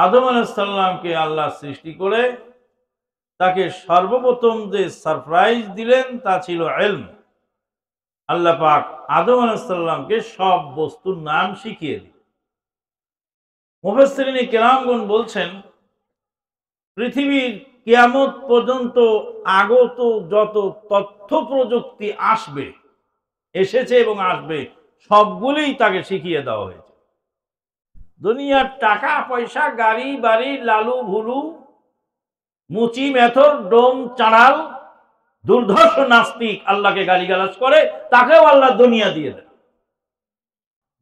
আদম আলাইহিস সালামকে আল্লাহ সৃষ্টি করে তাকে সর্বপ্রথম যে সারপ্রাইজ দিলেন তা ছিল ইলম। আল্লাহ পাক আদম আলাইহিস সালামকে সব বস্তুর নাম শিখিয়ে দিলেন। মুফাসসিরিনে কেরামগণ বলছেন, পৃথিবীর কিয়ামত পর্যন্ত আগত যত তথ্য প্রযুক্তি আসবে, এসেছে এবং আসবে, সবগুলোই তাকে শিখিয়ে দেওয়া হয়েছে। দুনিয়ার টাকা পয়সা, গাড়ি বাড়ি, লালু ভুলু, মুচি মেথর, ডোম চাঁড়াল, দুর্ধর্ষ নাস্তিক আল্লাহকে গালিগালাজ করে, তাকেও আল্লাহ দুনিয়া দিয়ে দেন।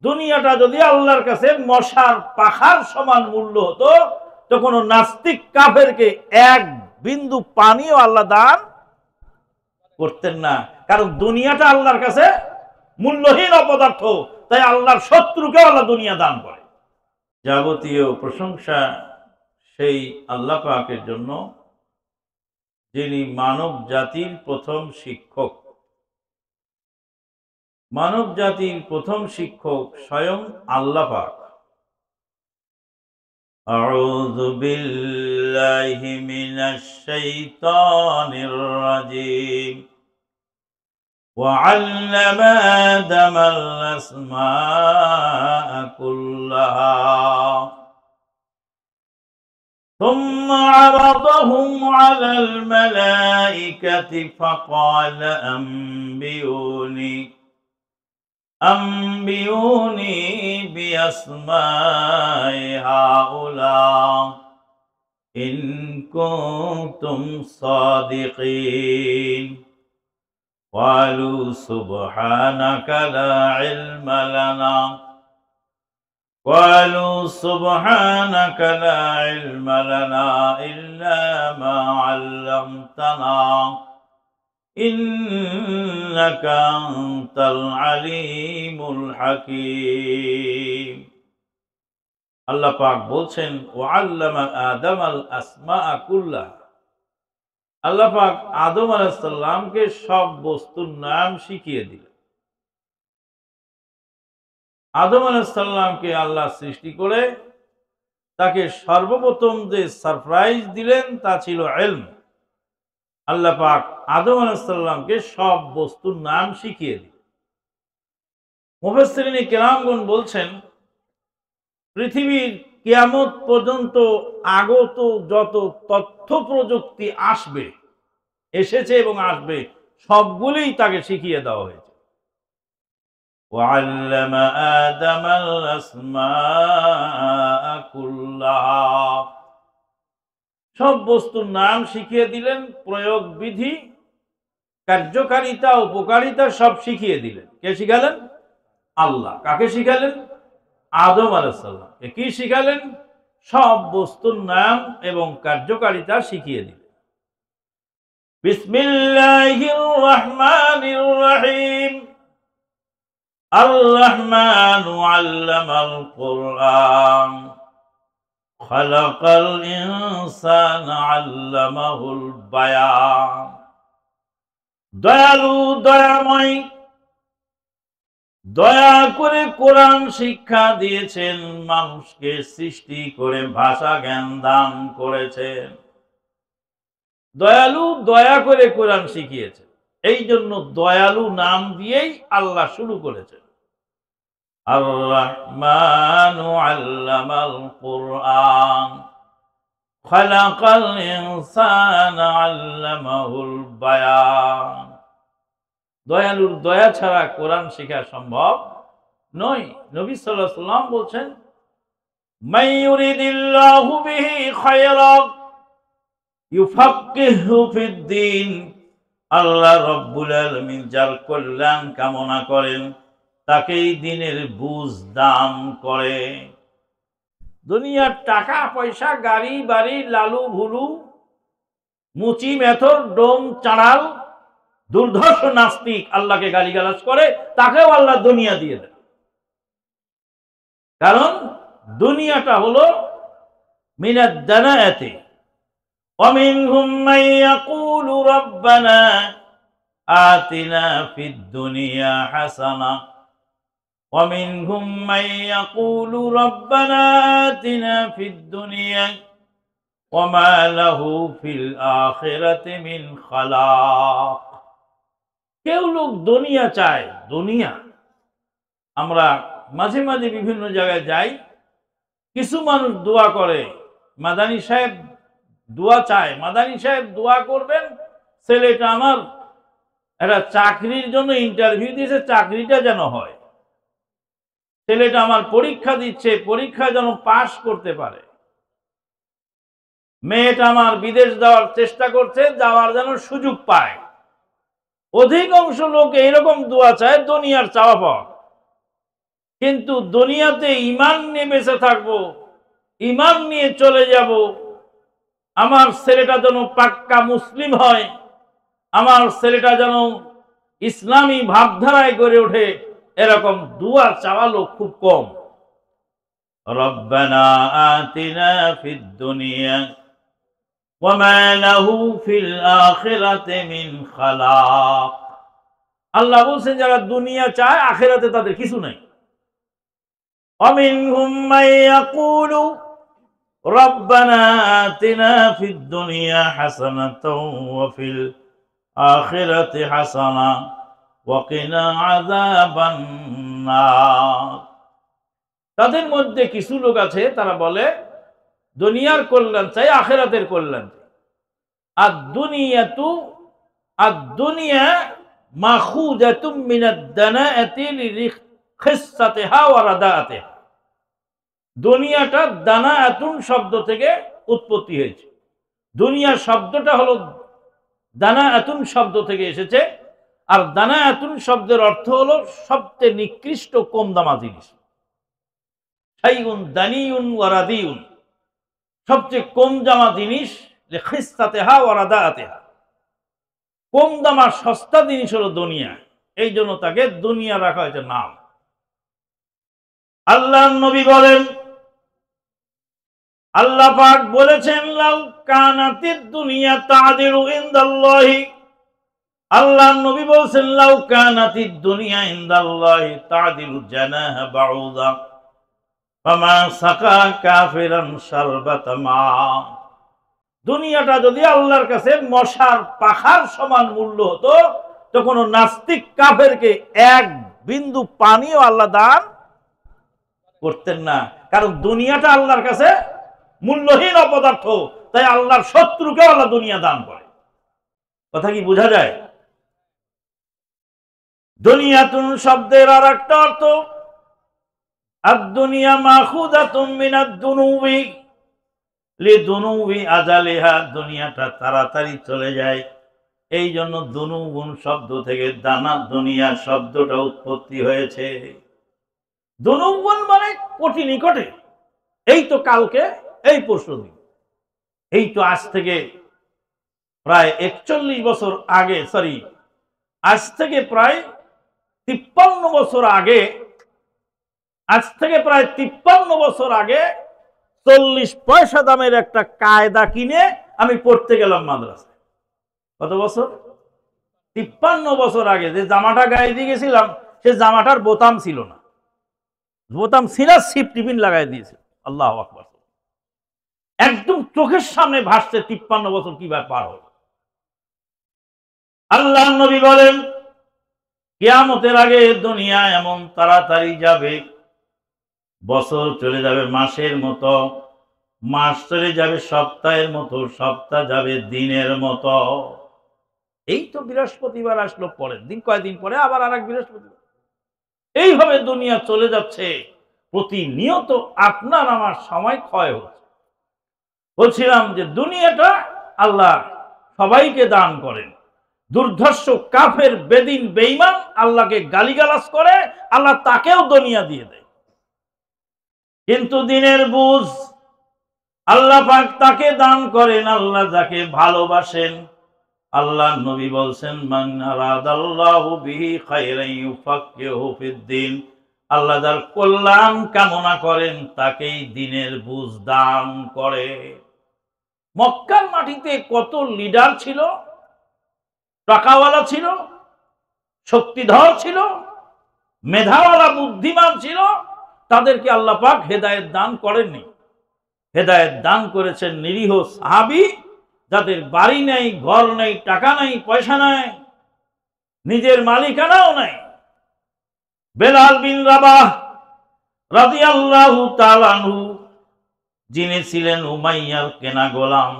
দুনিয়াটা যদি আল্লাহর কাছে মশার পাখার সমান মূল্য হতো, তো কোনো নাস্তিক কাফেরকে এক বিন্দু পানিও আল্লাহ দান করতেন না। কারণ দুনিয়াটা আল্লাহর কাছে মূল্যহীন অপদার্থ, তাই আল্লাহর শত্রুকে আল্লাহ দুনিয়া দান করে। যাবতীয় প্রশংসা সেই আল্লাহ পাকের জন্য, যিনি মানব জাতির প্রথম শিক্ষক। মানব জাতির প্রথম শিক্ষক স্বয়ং আল্লাহ পাক। আউযু বিল্লাহি মিনাশ শাইতানির রাজীম। وعلم آدم الأسماء كلها ثم عرضهم على الملائكة فقال أنبئوني بأسماء هؤلاء إن كنتم صادقين قالوا سبحانك لا علم لنا إلا ما علمتنا إنك أنت العليم الحكيم। আল্লাহ পাক বলছেন, ওয়াল্লামা আদম আল আসমাআ কুল্লাহা। আল্লাহ পাক আদম আলাইহিস সালামকে সব বস্তুর নাম শিখিয়ে দিলেন। আদম আলাইহিস সালামকে আল্লাহ সৃষ্টি করে তাকে সর্বপ্রথম যে সারপ্রাইজ দিলেন তা ছিল ইলম। আল্লাহ পাক আদম আলাইহিস সালামকে সব বস্তুর নাম শিখিয়ে দিলেন। মুফাসসিরিনে কেরামগণ বলছেন, পৃথিবীর কিয়ামত পর্যন্ত আগত যত তথ্য প্রযুক্তি আসবে, এসেছে এবং আসবে, সবগুলোই তাকে শিখিয়ে দেওয়া হয়েছে। وعلم آدم الأسماء كلها। সব বস্তুর নাম শিখিয়ে দিলেন, প্রয়োগ বিধি, কার্যকারিতা, উপকারিতা সব শিখিয়ে দিলেন। কে শিখালেন? আল্লাহ। কাকে শিখালেন? আদম আলাইহিস সালামকে। কি শিখালেন? সব বস্তুর নাম এবং কার্যকারিতা শিখিয়ে দিলেন। বিসমিল্লাহির রহমানির রহিম। আর-রহমানু আল্লামাল কুরআন খালাকাল ইনসানা আল্লামাহুল বায়ান। দয়ালু দয়াময়, দয়া করে কোরআন শিক্ষা দিয়েছেন, মানুষকে সৃষ্টি করে ভাষা জ্ঞান দান করেছেন। দয়ালু, দয়া করে কোরআন শিখিয়েছেন, এই জন্য দয়ালু নাম দিয়েই আল্লাহ শুরু করেছেন। আর-রহমানু আল্লামাল কুরআন খালাকাল ইনসানা আল্লামাহুল বায়ান। দয়ালুর দয়া ছাড়া কোরআন শেখা সম্ভব নয়। নবী সাল্লাল্লাহু আলাইহি ওয়াসাল্লাম বলছেন, মাইয়ুরিদিল্লাহু বিহি খায়রান ইউফাক্কিহু ফিদ্দীন। আল্লাহ রাব্বুল আলামিন যার কল্যাণ কামনা করেন, তাকেই দ্বীনের বুঝ দান করে। দুনিয়ার টাকা পয়সা, গাড়ি বাড়ি, লালু ভুলু, মুচি মেথর, ডোম চাঁড়াল, দুর্ধর্ষ নাস্তিক আল্লাহকে গালিগালাজ করে, তাকেও আল্লাহ দুনিয়া দিয়ে দেন। কারণ দুনিয়াটা হলো মিনাদ দানায়াতি ওয়া মিনহুম মান ইয়াকুলু রাব্বানা আতিনা ফিদ দুনিয়া হাসানা ومنهم من يقول ربنا آتنا في الدنيا وما له في الآخرة من خلاق। কেউ লোক দুনিয়া চায়, দুনিয়া। আমরা মাঝে মাঝে বিভিন্ন জায়গায় যাই, কিছু মানুষ দোয়া করে, মাদানী সাহেব দোয়া চায়, মাদানী সাহেব দোয়া করবেন ছেলেটা আমার একটা চাকরির জন্য ইন্টারভিউ দিয়েছে, চাকরিটা যেন হয়, ছেলেটা আমার পরীক্ষা দিচ্ছে, পরীক্ষা যেন পাশ করতে পারে, মেয়েটা আমার বিদেশ যাওয়ার চেষ্টা করছে, যাওয়ার যেন সুযোগ পায়। অধিকাংশ লোক এইরকম দোয়া চায়, দুনিয়ার চাওয়া পাওয়া। কিন্তু দুনিয়াতে ঈমান নিয়ে বেঁচে থাকবো, ঈমান নিয়ে চলে যাব, আমার ছেলেটা যেন পাক্কা মুসলিম হয়, আমার ছেলেটা যেন ইসলামী ভাবধারায় গড়ে ওঠে, এরকম দোয়া চাওয়া লোক খুব কম। রব্বানা আতিনা ফিদ দুনিয়া ওয়া মা লাহু ফিল আখিরাতি মিন খালাক। আল্লাহ বলেন যারা দুনিয়া চায় আখিরাতে তাদের কিছু নাই। ومنهم من يقول ربنا آتنا في الدنيا حسنة وفي الآخرة حسنة وقنا عذاب النار। তাদের মধ্যে কিছু লোক আছে তারা বলে দুনিয়ার কল্যাণ চাই, আখিরাতের কল্যাণ চাই। আদ-দুনিয়া মাখুদাতুম মিনাদ দানাআতি লিখিসাতিহা ওয়া রাদাআতিহা। দুনিয়াটা দানাআতুন শব্দ থেকে উৎপত্তি হয়েছে। দুনিয়া শব্দটা হলো দানাআতুন শব্দ থেকে এসেছে, আর দানাআতুন শব্দের অর্থ হলো সবচেয়ে নিকৃষ্ট কম দামা জিনিস। শাইউন দানিউন ওয়া রাদিউন, সবচেয়ে কম দামা জিনিস, লিখিসাতিহা ওয়া রাদাআতিহা, কম দামা সস্তা জিনিস হলো দুনিয়া, এই জন্য তাকে দুনিয়া রাখা হয়েছে নাম। আল্লাহর নবী বলেন, আল্লাহ পাক বলেছেন লাউ কানাতিদ দুনিয়া তা'দিলু ইনদাল্লাহি, আল্লাহর নবী বলেছেন লাউ কানাতিদ দুনিয়া ইনদাল্লাহি তা'দিলু জানাহা বাউদা ফামা সাকা কাফিরান শারবাতা মা। দুনিয়াটা যদি আল্লাহর কাছে মশার পাখার সমান মূল্য হতো তো কোনো নাস্তিক কাফেরকে এক বিন্দু পানিও আল্লাহ দান করতেন না, কারণ দুনিয়াটা আল্লাহর কাছে মূল্যহীন অপদার্থ, তাই আল্লাহর শত্রুকে আল্লাহ দুনিয়া দান করে। কথা কি বোঝা যায়? দুনিয়াতুন শব্দের আর একটা অর্থ আদ-দুনিয়া মাখুদাতুম মিনাদ দুনুবি লিদুনুবি আজালিহা, দুনিয়াটা তাড়াতাড়ি চলে যায়, এই জন্য দুনুবুন শব্দ থেকে দানা দুনিয়া শব্দটা উৎপত্তি হয়েছে। দুনুবুন মানে কোটি নিকটে, এই তো কালকে, এই পরশুদিন, এই তো আজ থেকে প্রায় 41 বছর আগে, আজ থেকে প্রায় 53 বছর আগে, আজ থেকে প্রায় 53 বছর আগে 40 পয়সা দামের একটা কায়দা কিনে আমি পড়তে গেলাম মাদ্রাসায়। কত বছর? 53 বছর আগে যে জামাটা গায়ে দিয়ে গেছিলাম সে জামাটার বোতাম ছিল না, বোতাম ছিল সিপ টিফিন লাগাই দিয়েছে। আল্লাহু আকবার। একদম চোখের সামনে ভাসছে 53 বছর কিভাবে পার হলো। আল্লাহর নবী বলেন কিয়ামতের আগে দুনিয়া এমন তাড়াতাড়ি যাবে, বছর চলে যাবে মাসের মতো, মাস চলে যাবে সপ্তাহের মতো, সপ্তাহ যাবে দিনের মতো। এই তো বৃহস্পতিবার আসলো, পরের দিন কয়েকদিন পরে আবার আরেক বৃহস্পতিবার, এইভাবে দুনিয়া চলে যাচ্ছে। প্রতিনিয়ত আপনার আমার সময় ক্ষয় হচ্ছে। বলছিলাম যে দুনিয়াটা আল্লাহ সবাইকে দান করেন। দুর্ধর্ষ কাফের বেদিন বেঈমান আল্লাহকে গালিগালাজ করে, আল্লাহ তাকেও দুনিয়া দিয়ে দেয়। কিন্তু দিনের বুঝ আল্লাহ পাক তাকে দান করেন আল্লাহ যাকে ভালোবাসেন। আল্লাহ নবী বলছেন মান আরাদাল্লাহু বিহি খায়রান ইউফাক্কিহু ফিদ্দিন, আল্লাহ যার কল্যাণ কামনা করেন তাকেই দিনের বুঝ দান করে। মক্কার মাটিতে কত লিডার ছিল, টাকাওয়ালা ছিল, শক্তিধর ছিল, মেধাওয়ালা বুদ্ধিমান ছিল, তাদেরকে আল্লাহ পাক হেদায়েত দান করেননি। হেদায়েত দান করেছেন নিরীহ সাহাবী, যাদের বাড়ি নেই, ঘর নেই, টাকা নেই, পয়সা নাই, নিজের মালিকানাও নাই। বেলাল বিন রাবাহ রাদিয়াল্লাহু তাআলা আনহু, যিনি ছিলেন উমাইয়ার কেনা গোলাম,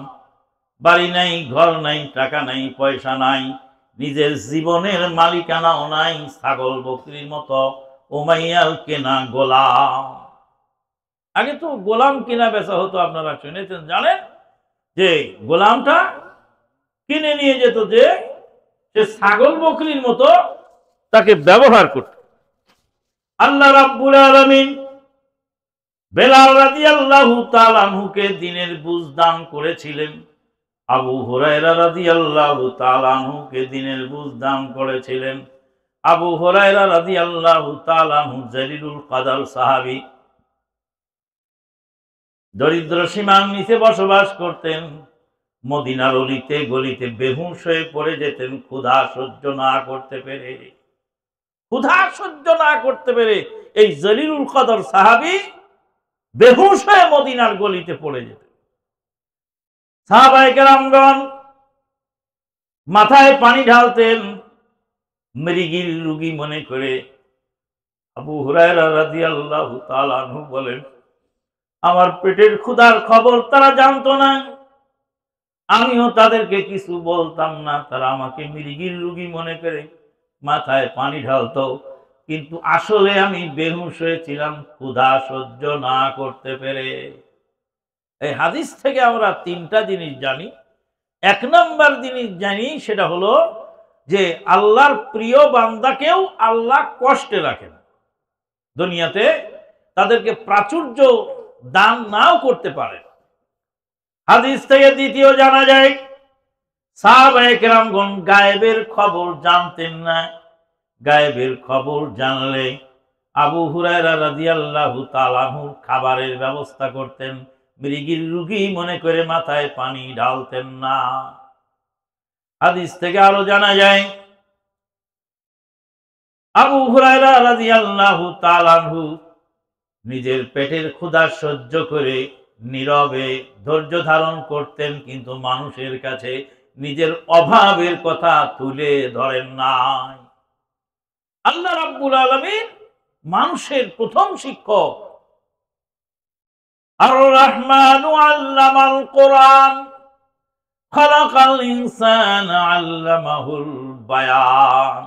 বাড়ি নাই, ঘর নাই, টাকা নাই, পয়সা নাই, নিজের জীবনের মালিকানাও নাই, ছাগল বকরির মতো উমাইয়ার কেনা গোলাম। আগে তো গোলাম কেনা বেচা হতো, আপনারা শুনেছেন, জানেন যে গোলামটা কিনে নিয়ে যেত, যে সে ছাগল বকরির মতো তাকে ব্যবহার করত। আল্লাহ রাব্বুল আলামিন বেলাল রাদিয়াল্লাহু তাআলা আনহুকে দ্বীনের বুঝ দান করেছিলেন, আবু হুরায়রা রাদিয়াল্লাহু তাআলা আনহুকে দ্বীনের বুঝ দান করেছিলেন। আবু হুরায়রা রাদিয়াল্লাহু তাআলা আনহু জলিলুল কদর সাহাবী, দরিদ্র সীমার নিচে বসবাস করতেন। মদিনার অলিতে গলিতে বেহুশ হয়ে পড়ে যেতেন ক্ষুধা সহ্য না করতে পেরে। ক্ষুধা সহ্য না করতে পেরে এই জলিলুল কদর সাহাবী বেহুশ হয়ে মদিনার গলিতে পড়ে যেতেন। সাহাবায়ে কেরামগণ মাথায় পানি ঢালতেন, মৃগীর রোগী মনে করে। আবু হুরায়রা রাদিয়াল্লাহু তাআলা আনহু বলেন, আমার পেটের ক্ষুধার খবর তারা জানতো না, আমিও তাদেরকে কিছু বলতাম না, তারা আমাকে মৃগীর রোগী মনে করে মাথায় পানি ঢালতো, কিন্তু আসলে আমি বেহুশ হয়েছিলাম ক্ষুধা সহ্য না করতে পেরে। এই হাদিস থেকে আমরা তিনটা জিনিস জানি। এক নম্বর জিনিস জানি, সেটা হলো যে আল্লাহর প্রিয় বান্দাকেও আল্লাহ কষ্টে রাখেন। দুনিয়াতে তাদেরকে প্রাচুর্য দান নাও করতে পারে। হাদিস থেকে দ্বিতীয় জানা যায়, সাহাবায়ে কেরামগণ গায়েবের খবর জানতেন না। গায়েবের খবর জানলে আবু হুরায়রা রাদিয়াল্লাহু তাআলা আনহু খাবারের ব্যবস্থা করতেন, মৃগীর রোগী মনে করে মাথায় পানি ঢালতেন না। হাদিস থেকে আরো জানা যায়, আবু হুরায়রা রাদিয়াল্লাহু তাআলা আনহু নিজের পেটের ক্ষুধা সহ্য করে নীরবে ধৈর্য ধারণ করতেন, কিন্তু মানুষের কাছে নিজের অভাবের কথা তুলে ধরেন নাই। আল্লাহ রাব্বুল আলামিন মানুষের প্রথম শিক্ষক। আর রহমানু আল্লামাল কোরআন খালাকাল ইনসানা আল্লামাহুল বায়ান।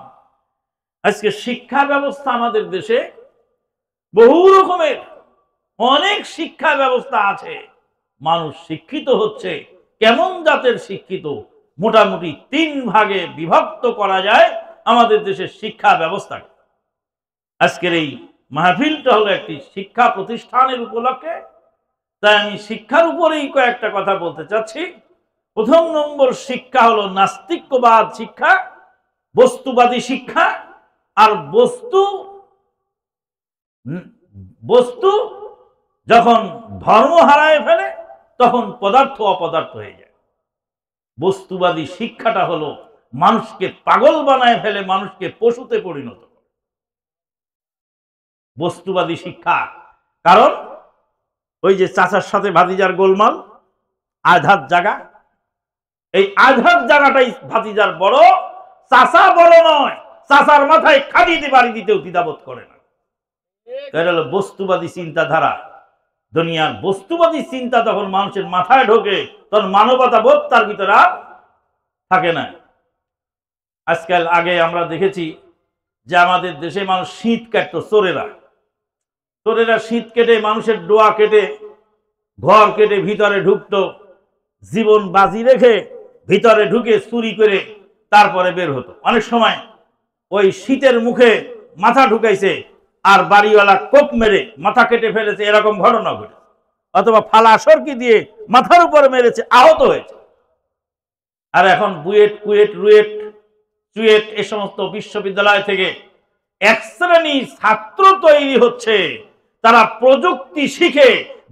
আজকে শিক্ষা ব্যবস্থা আমাদের দেশে বহু রকমের, অনেক শিক্ষা ব্যবস্থা আছে। মানুষ শিক্ষিত হচ্ছে, কেমন জাতের শিক্ষিত? মোটামুটি তিন ভাগে বিভক্ত করা যায় আমাদের দেশের শিক্ষা ব্যবস্থা। আজকের এই মাহফিলটা হলো একটি শিক্ষা প্রতিষ্ঠানের উপলক্ষে, তাই আমি শিক্ষার উপরেই কয়েকটা কথা বলতে চাচ্ছি। প্রথম নম্বর শিক্ষা হলো নাস্তিক্যবাদ শিক্ষা, বস্তুবাদী শিক্ষা। আর বস্তু যখন ধর্ম হারায় ফেলে, তখন পদার্থ অপদার্থ হয়ে যায়। বস্তুবাদী শিক্ষাটা হলো মানুষকে পাগল বানায় ফেলে, মানুষকে পশুতে পরিণত করে। বস্তুবাদী শিক্ষা, কারণ ওই যে চাচার সাথে ভাতিজার গোলমাল, আধার জায়গা, এই আধার জায়গাটাই ভাতিজার বড়, চাচা বড় নয়। চাচার মাথায় খাদিতে বাড়ি দিতেও দ্বিধাবোধ করে না। এটা হলো বস্তুবাদী চিন্তাধারা। দুনিয়ার বস্তুবাদী চিন্তা যখন মানুষের মাথায় ঢোকে, তখন মানবতা বোধ তার ভিতরে আর থাকে না। আজকাল আগে আমরা দেখেছি যে আমাদের দেশে মানুষ শীত কাটতো, চোরেরা শীত কেটে মানুষের ডোয়া কেটে, ঘর কেটে ভিতরে ঢুকতো, জীবন বাজি রেখে ভিতরে ঢুকে চুরি করে তারপরে বের হতো। অনেক সময় ওই শীতের মুখে মাথা ঢুকাইছে, আর বাড়িওয়ালা কোপ মেরে মাথা কেটে ফেলেছে, এরকম ঘটনা ঘটে। অথবা ফালা সরকি দিয়ে মাথার উপর মেরেছে, আহত হয়েছে। আর এখন বুয়েট, কুয়েট, রুয়েট, চুয়েট এ সমস্ত বিশ্ববিদ্যালয় থেকে এক শ্রেণী ছাত্র তৈরি হচ্ছে, তারা প্রযুক্তি শিখে,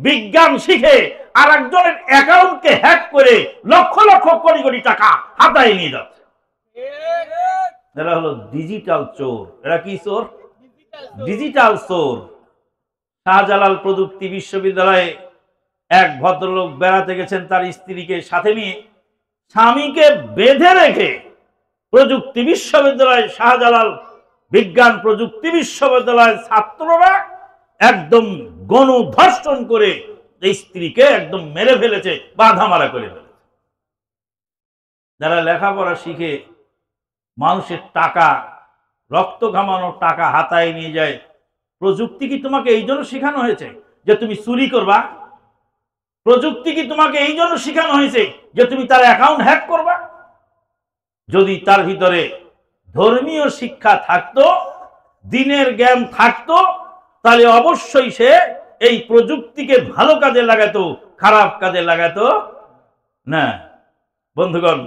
বিজ্ঞান শিখে আর একজনের অ্যাকাউন্টকে হ্যাক করে লক্ষ লক্ষ কোটি কোটি টাকা হাতায় নিয়ে যাচ্ছে। এরা হলো ডিজিটাল চোর। এরা কি চোর? ডিজিটাল সোর। শাহজালাল প্রযুক্তি বিশ্ববিদ্যালয়ে এক ভদ্রলোক বেড়াতে গেছেন তার স্ত্রীকে সাথে নিয়ে, স্বামীকে বেঁধে রেখে প্রযুক্তি বিশ্ববিদ্যালয়, শাহজালাল বিজ্ঞান প্রযুক্তি বিশ্ববিদ্যালয়ের ছাত্ররা একদম গণধর্ষণ করে স্ত্রীকে একদম মেরে ফেলেছে, বাধা মারা করে ফেলেছে। যারা লেখাপড়া শিখে মানুষের টাকা, রক্ত ঘামানোর টাকা হাতায় নিয়ে যায়, প্রযুক্তি কি তোমাকে এই জন্য শেখানো হয়েছে যে তুমি চুরি করবা? প্রযুক্তি কি তোমাকে এই জন্য শেখানো হয়েছে যে তুমি তার অ্যাকাউন্ট হ্যাক করবা? যদি তার ভিতরে ধর্মীয় শিক্ষা থাকতো, দিনের জ্ঞান থাকতো, তাহলে অবশ্যই সে এই প্রযুক্তিকে ভালো কাজে লাগাতো, খারাপ কাজে লাগাতো না। বন্ধুগণ,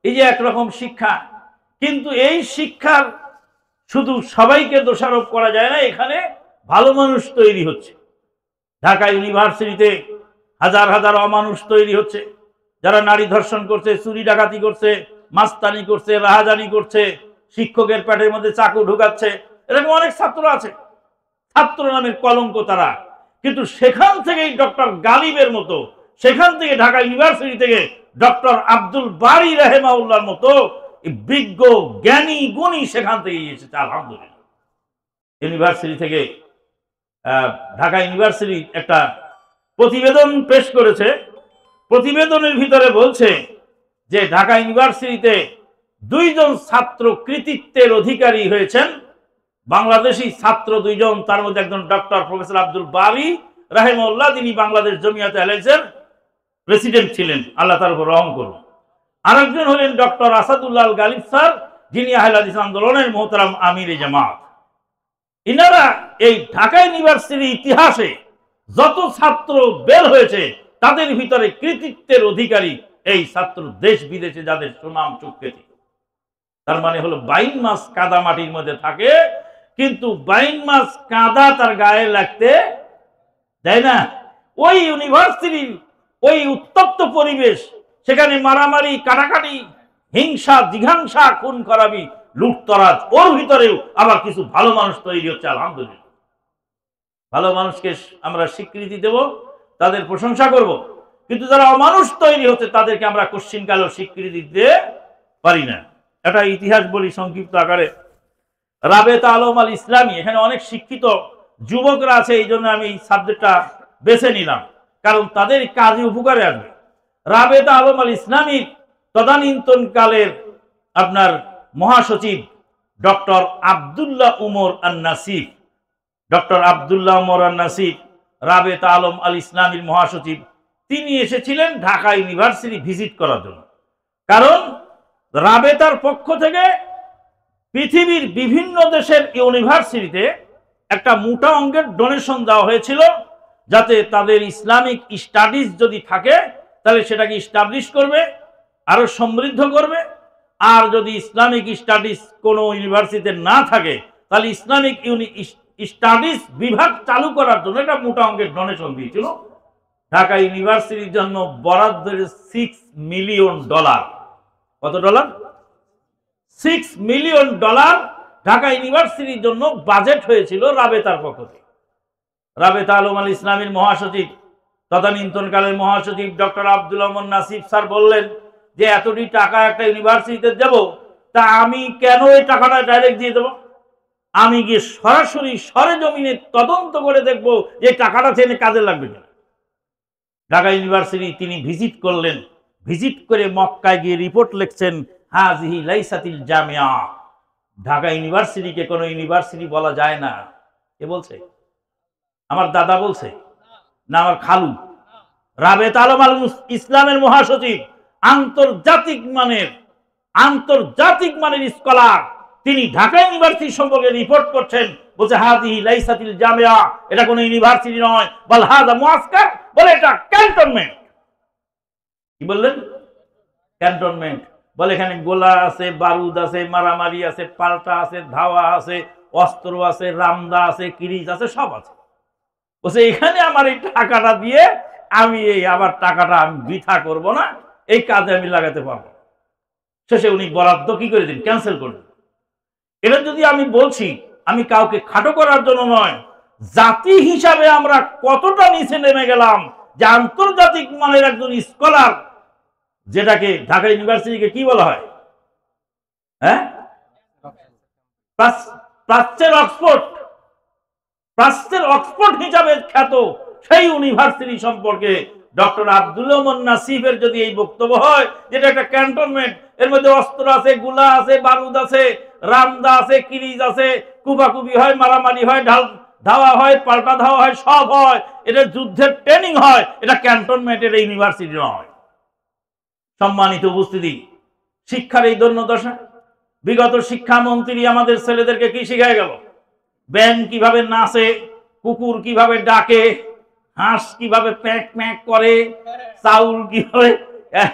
এই যে একরকম শিক্ষা, কিন্তু এই শিক্ষার শুধু সবাইকে দোষারোপ করা যায় না। এখানে ভালো মানুষ তৈরি হচ্ছে। ঢাকা ইউনিভার্সিটিতে হাজার হাজার অমানুষ তৈরি হচ্ছে, যারা নারী ধর্ষণ করছে, চুরি ডাকাতি করছে, মাস্তানি করছে, রাহাজানি করছে, শিক্ষকের পেটের মধ্যে চাকু ঢুকাচ্ছে। এরকম অনেক ছাত্র আছে, ছাত্র নামের কলঙ্ক তারা। কিন্তু সেখান থেকেই ডক্টর গালিবের মতো, সেখান থেকে ঢাকা ইউনিভার্সিটি থেকে ডক্টর আব্দুল বারী রাহেমাউল্লাহর মতো বিজ্ঞ জ্ঞানী গুণী সেখান থেকে এসেছে। আলহামদুলিল্লাহ। ইউনিভার্সিটি থেকে ঢাকা ইউনিভার্সিটি একটা প্রতিবেদন পেশ করেছে। প্রতিবেদনের ভিতরে বলছে যে ঢাকা ইউনিভার্সিটিতে 2 জন ছাত্র কৃতিত্বের অধিকারী হয়েছেন, বাংলাদেশি ছাত্র 2 জন। তার মধ্যে একজন ডক্টর প্রফেসর আব্দুল বারী রাহিমাহুল্লাহ, যিনি বাংলাদেশ জমিয়াতে আহলের প্রেসিডেন্ট ছিলেন, আল্লাহ তার উপর রহম করুন। আরেকজন হলেন ডক্টর আসাদুল্লাহ আল গালিব স্যার, যিনি আহলে হাদিস আন্দোলনের মোহতারাম আমির জামাত। ইনারা এই ঢাকা ইউনিভার্সিটির ইতিহাসে যত ছাত্র বের হয়েছে তাদের ভিতরে কৃতিত্বের অধিকারী এই ছাত্র দেশ বিদেশে যাদের সুনাম চুক্তি। তার মানে হলো 22 মাস কাদা মাটির মধ্যে থাকে, কিন্তু 22 মাস কাদা তার গায়ে লাগতে দেয় না। ওই ইউনিভার্সিটির ওই উত্তপ্ত পরিবেশ, সেখানে মারামারি, কাটাকাটি, হিংসা, জিঘাংসা, খুন খারাপি, লুটতরাজ, ওর ভিতরেও আবার কিছু ভালো মানুষ তৈরি হচ্ছে। আলহামদুলিল্লাহ। ভালো মানুষকে আমরা স্বীকৃতি দেব, তাদের প্রশংসা করব, কিন্তু যারা অমানুষ তৈরি হচ্ছে তাদেরকে আমরা কোশ্চিনকালেও স্বীকৃতি দিতে পারি না। এটা ইতিহাস বলি সংক্ষিপ্ত আকারে। রাবেতা আলম আল ইসলামী, এখানে অনেক শিক্ষিত যুবকরা আছে, এই জন্য আমি এই সাবজেক্টটা বেছে নিলাম, কারণ তাদের কাজে উপকারে আসবে। রাবেতা আলম আল ইসলামী তদানীন্তনকালের আপনার মহাসচিব ডক্টর আব্দুল্লাহ উমর আন-নাসিফ, ডক্টর আব্দুল্লাহ উমর আন-নাসিফ রাবেতা আলম আল ইসলামীর মহাসচিব। তিনি এসেছিলেন ঢাকা ইউনিভার্সিটি ভিজিট করার জন্য, কারণ রাবেতার পক্ষ থেকে পৃথিবীর বিভিন্ন দেশের ইউনিভার্সিটিতে একটা মোটা অঙ্কের ডোনেশন দেওয়া হয়েছিল, যাতে তাদের ইসলামিক স্টাডিজ যদি থাকে তাহলে সেটাকে স্টাবলিশ করবে, আরো সমৃদ্ধ করবে। আর যদি ইসলামিক স্টাডিজ কোনো ইউনিভার্সিটিতে না থাকে তাহলে ইসলামিক স্টাডিজ বিভাগ চালু করার জন্য একটা মোটা অঙ্কের ডোনেশন দিয়েছিল। ঢাকা ইউনিভার্সিটির জন্য বরাদ্দ 6 মিলিয়ন ডলার। কত ডলার? 6 মিলিয়ন ডলার ঢাকা ইউনিভার্সিটির জন্য বাজেট হয়েছিল রাবেতার পক্ষ থেকে। রাবেতা আলম আল ইসলামীর মহাসচিব, তদানীন্তনকালের মহাসচিব ডক্টর আব্দুল্লাহ উমর নাসিফ স্যার বললেন যে এতটি টাকা একটা ইউনিভার্সিটিতে দেব, তা আমি কেন এই টাকাটা ডাইরেক্ট দিয়ে দেবো? আমি গিয়ে সরাসরি সরেজমিনে তদন্ত করে দেখবো যে টাকাটা চেনে কাজে লাগবে কিনা। ঢাকা ইউনিভার্সিটি তিনি ভিজিট করলেন, ভিজিট করে মক্কায় গিয়ে রিপোর্ট লিখছেন, হাজিহি লাইসাতিল জামিয়া। ঢাকা ইউনিভার্সিটিকে কোনো ইউনিভার্সিটি বলা যায় না। কে বলছে? আমার দাদা বলছে না আমার খালু? রাবেতা আলম আল ইসলামের মহাসচিব, আন্তর্জাতিক মানের স্কলার, তিনি ঢাকা ইউনিভার্সিটি সম্পর্কে রিপোর্ট করছেন, বলছে হাজিহি লাইসাতিল জামিয়া, এটা কোনো ইউনিভার্সিটি নয়, বল হাযা মুআসকার, বলে এটা ক্যান্টনমেন্ট। কি বললেন? ক্যান্টনমেন্ট। বলে এখানে গোলা আছে, বারুদ আছে, মারামারি আছে, পাল্টা আছে, ধাওয়া আছে, অস্ত্র আছে, রামদা আছে, কিরিচ আছে, সব আছে। বলছে এখানে আমার এই টাকাটা দিয়ে আমি আবার টাকাটা আমি বৃথা করব না, এই কাজে আমি লাগাতে পারবো। শেষে উনি বরাদ্দ কি করে দিন? ক্যান্সেল করে দিন। এটা যদি আমি বলছি আমি কাউকে খাটো করার জন্য নয়, জাতি হিসাবে আমরা কতটা নিচে নেমে গেলাম যে আন্তর্জাতিক মানের একজন স্কলার, যেটাকে ঢাকা ইউনিভার্সিটিকে কি বলা হয়, হ্যাঁ, প্রাচ্যের অক্সফোর্ড, প্রাচ্যের অক্সফোর্ড হিসাবে খ্যাত সেই ইউনিভার্সিটি সম্পর্কে ডক্টর আব্দুল মোমেন নাসিফের যদি এই বক্তব্য হয়, যেটা একটা ক্যান্টনমেন্ট, এর মধ্যে অস্ত্র আছে, গুলা আছে, বারুদ আছে, রামদা আছে, কিরিজ আছে, কুবাকুবি হয়, মারামারি হয়, ধাওয়া হয়, পাল্টা ধাওয়া হয়, সব হয়, এটা যুদ্ধের ট্রেনিং হয়, এটা ক্যান্টনমেন্ট, এটা ইউনিভার্সিটি নয়। সম্মানিত উপস্থিতি, শিক্ষার এই দৈন্যদশা, বিগত শিক্ষামন্ত্রী আমাদের ছেলেদেরকে কি শিখায় গেল? ব্যাং কিভাবে নাচে, কুকুর কিভাবে ডাকে, হাঁস কিভাবে প্যাঁক প্যাঁক করে, চাউল কিভাবে,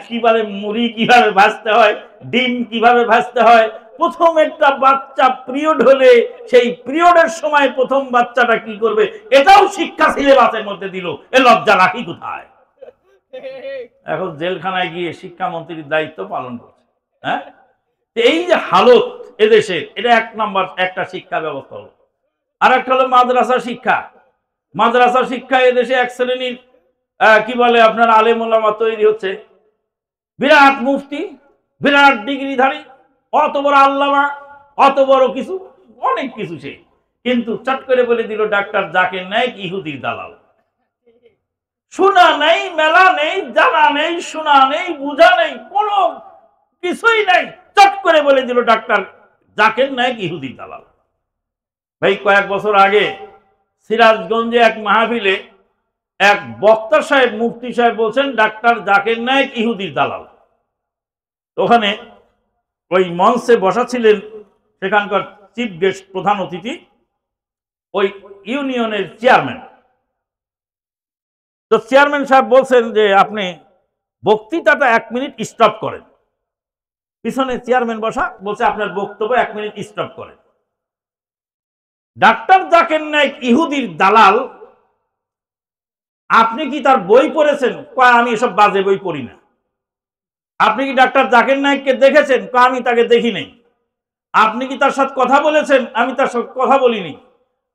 কিভাবে মুড়ি কিভাবে ভাজতে হয়, ডিম কিভাবে ভাজতে হয়। প্রথম একটা বাচ্চা পিরিয়ড হলে সেই পিরিয়ডের সময় প্রথম বাচ্চাটা কি করবে, এটাও শিক্ষা সিলেবাসের মধ্যে দিল। এ লজ্জা রাখি কোথায়? এখন জেলখানায় গিয়ে শিক্ষামন্ত্রীর দায়িত্ব পালন করছে। হ্যাঁ, এই যে হালত এদেশের, এটা এক নম্বর একটা শিক্ষা ব্যবস্থা হলো। আর একটা হলো মাদ্রাসা শিক্ষা। মাদ্রাসা শিক্ষা এদেশে এক শ্রেণীর কি বলে আপনার আলেম ওলামা তৈরি হচ্ছে, বিরাট মুফতি, বিরাট ডিগ্রিধারী, অত বড় আল্লামা, অত বড় কিছু, অনেক কিছু সে, কিন্তু চট করে বলে দিল ডাক্তার জাকির নায়েক ইহুদির দালাল। শোনা নেই, মেলা নেই, জানা নেই, শোনা নেই, বুঝা নেই, কোনো কিছুই নাই, চট করে বলে দিল ডাক্তার জাকির নায়েক ইহুদির দালাল। ভাই, কয়েক বছর আগে সিরাজগঞ্জে এক মাহফিলে এক বক্তা সাহেব, মুফতি সাহেব বলছেন ডাক্তার জাকির নায়েক ইহুদির দালাল। ওখানে ওই মঞ্চে বসা ছিলেন সেখানকার চিফ গেস্ট, প্রধান অতিথি, ওই ইউনিয়নের চেয়ারম্যান। তো চেয়ারম্যান সাহেব বলছেন যে আপনি বক্তৃতাটা 1 মিনিট স্টপ করেন। পিছনে চেয়ারম্যান বসা, বলছে আপনার বক্তব্য 1 মিনিট স্টপ করেন। ডাক্তার জাকির নায়েক ইহুদির দালাল, আপনি কি তার বই পড়েছেন? কয় আমি এসব বাজে বই পড়ি না। আপনি কি ডাক্তার জাকির নায়েককে দেখেছেন? কয় আমি তাকে দেখি নাই। আপনি কি তার সাথে কথা বলেছেন? আমি তার সাথে কথা বলিনি।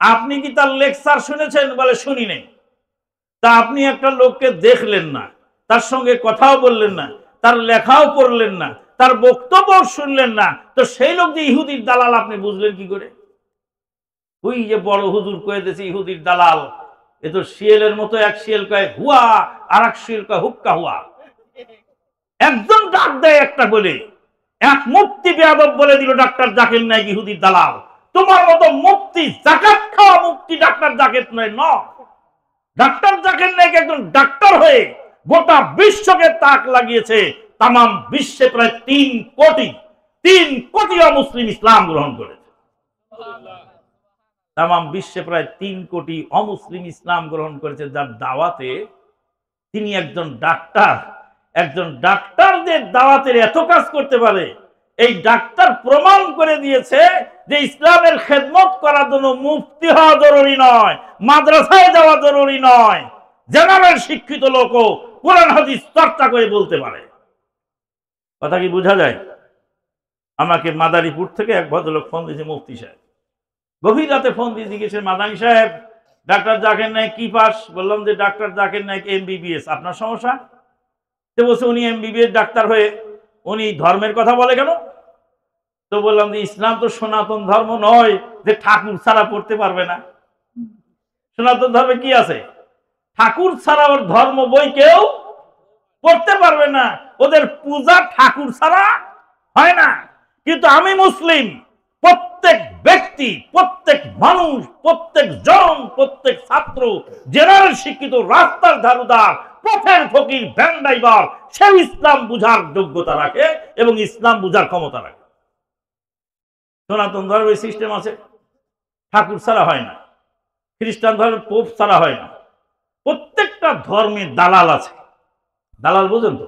আপনি কি তার লেকচার শুনেছেন? বলে শুনি নাই। তা আপনি একটা লোককে দেখলেন না, তার সঙ্গে কথাও বললেন না, তার লেখাও পড়লেন না, তার বক্তব্য শুনলেন না, তো সেই লোক যে ইহুদির দালাল আপনি বুঝলেন কি করে? ওই যে বড় হুজুর কয়ে দিয়েছে ইহুদির দালাল, এ তো শিয়ালের মতো, এক শিয়াল কয় হুয়া, আর এক শিয়াল কয় হুক্কা হুয়া। একজন ডাক দেয় একটা বলে, এক মুফতি বেয়াদব বলে দিল ডাক্তার জাকির নায়েক ইহুদির দালাল। তোমার মতো মুফতি, যাকাত খাওয়া মুফতি ডাক্তার জাকির নায়েক নয়। ডাক্তার জাকির নায়েক একজন ডাক্তার হয়ে গোটা বিশ্বকে তাক লাগিয়েছে। তাম বিশ্বে প্রায় 3 কোটি অমুসলিম ইসলাম গ্রহণ করেছে। তাম বিশ্বে প্রায় 3 কোটি অমুসলিম ইসলাম গ্রহণ করেছে, যার দাওয়াতে তিনি একজন ডাক্তার। একজন ডাক্তার যে দাওয়াতের এত কাজ করতে পারে, এই ডাক্তার প্রমাণ করে দিয়েছে যে ইসলামের খেদমত করার জন্য মুফতি হওয়া জরুরি নয়, মাদ্রাসায় যাওয়া জরুরি নয়, জেনারেল শিক্ষিত লোকও কোরআন হাদিস চর্চা করে বলতে পারে। কথা কি বোঝা যায়? আমাকে মাদারীপুর থেকে এক ভদ্রলোক ফোন দিয়েছে, মুফতি সাহেব, গভীর রাতে ফোন দিয়ে জিজ্ঞেস, মাদানী সাহেব ডাক্তার জাকির নায়েক কি পাস? বললাম যে ডাক্তার জাকির নায়েক MBBS। আপনার সমস্যা? তো বলছে উনি MBBS ডাক্তার হয়ে উনি ধর্মের কথা বলে কেন? তো বললাম যে ইসলাম তো সনাতন ধর্ম নয় যে ঠাকুর ছাড়া পড়তে পারবে না। সনাতন ধর্মে কি আছে? ঠাকুর ছাড়া ওর ধর্ম বই কেউ পড়তে পারবে না, ওদের পূজা ঠাকুর ছাড়া হয় না। কিন্তু আমি মুসলিম, প্রত্যেক ব্যক্তি, প্রত্যেক মানুষ, প্রত্যেক জন, প্রত্যেক ছাত্র, জেনারেল শিক্ষিত, রাস্তার ধারুদার, পথের ফকির, ভ্যান ড্রাইভার, সে ইসলাম বুঝার যোগ্যতা রাখে এবং ইসলাম বুঝার ক্ষমতা রাখে। সনাতন ধর্মের সিস্টেম আছে, ঠাকুর ছাড়া হয় না। খ্রিস্টান ধর্মের পোপ ছাড়া হয় না। প্রত্যেকটা ধর্মে দালাল আছে। দালাল বুঝেন তো?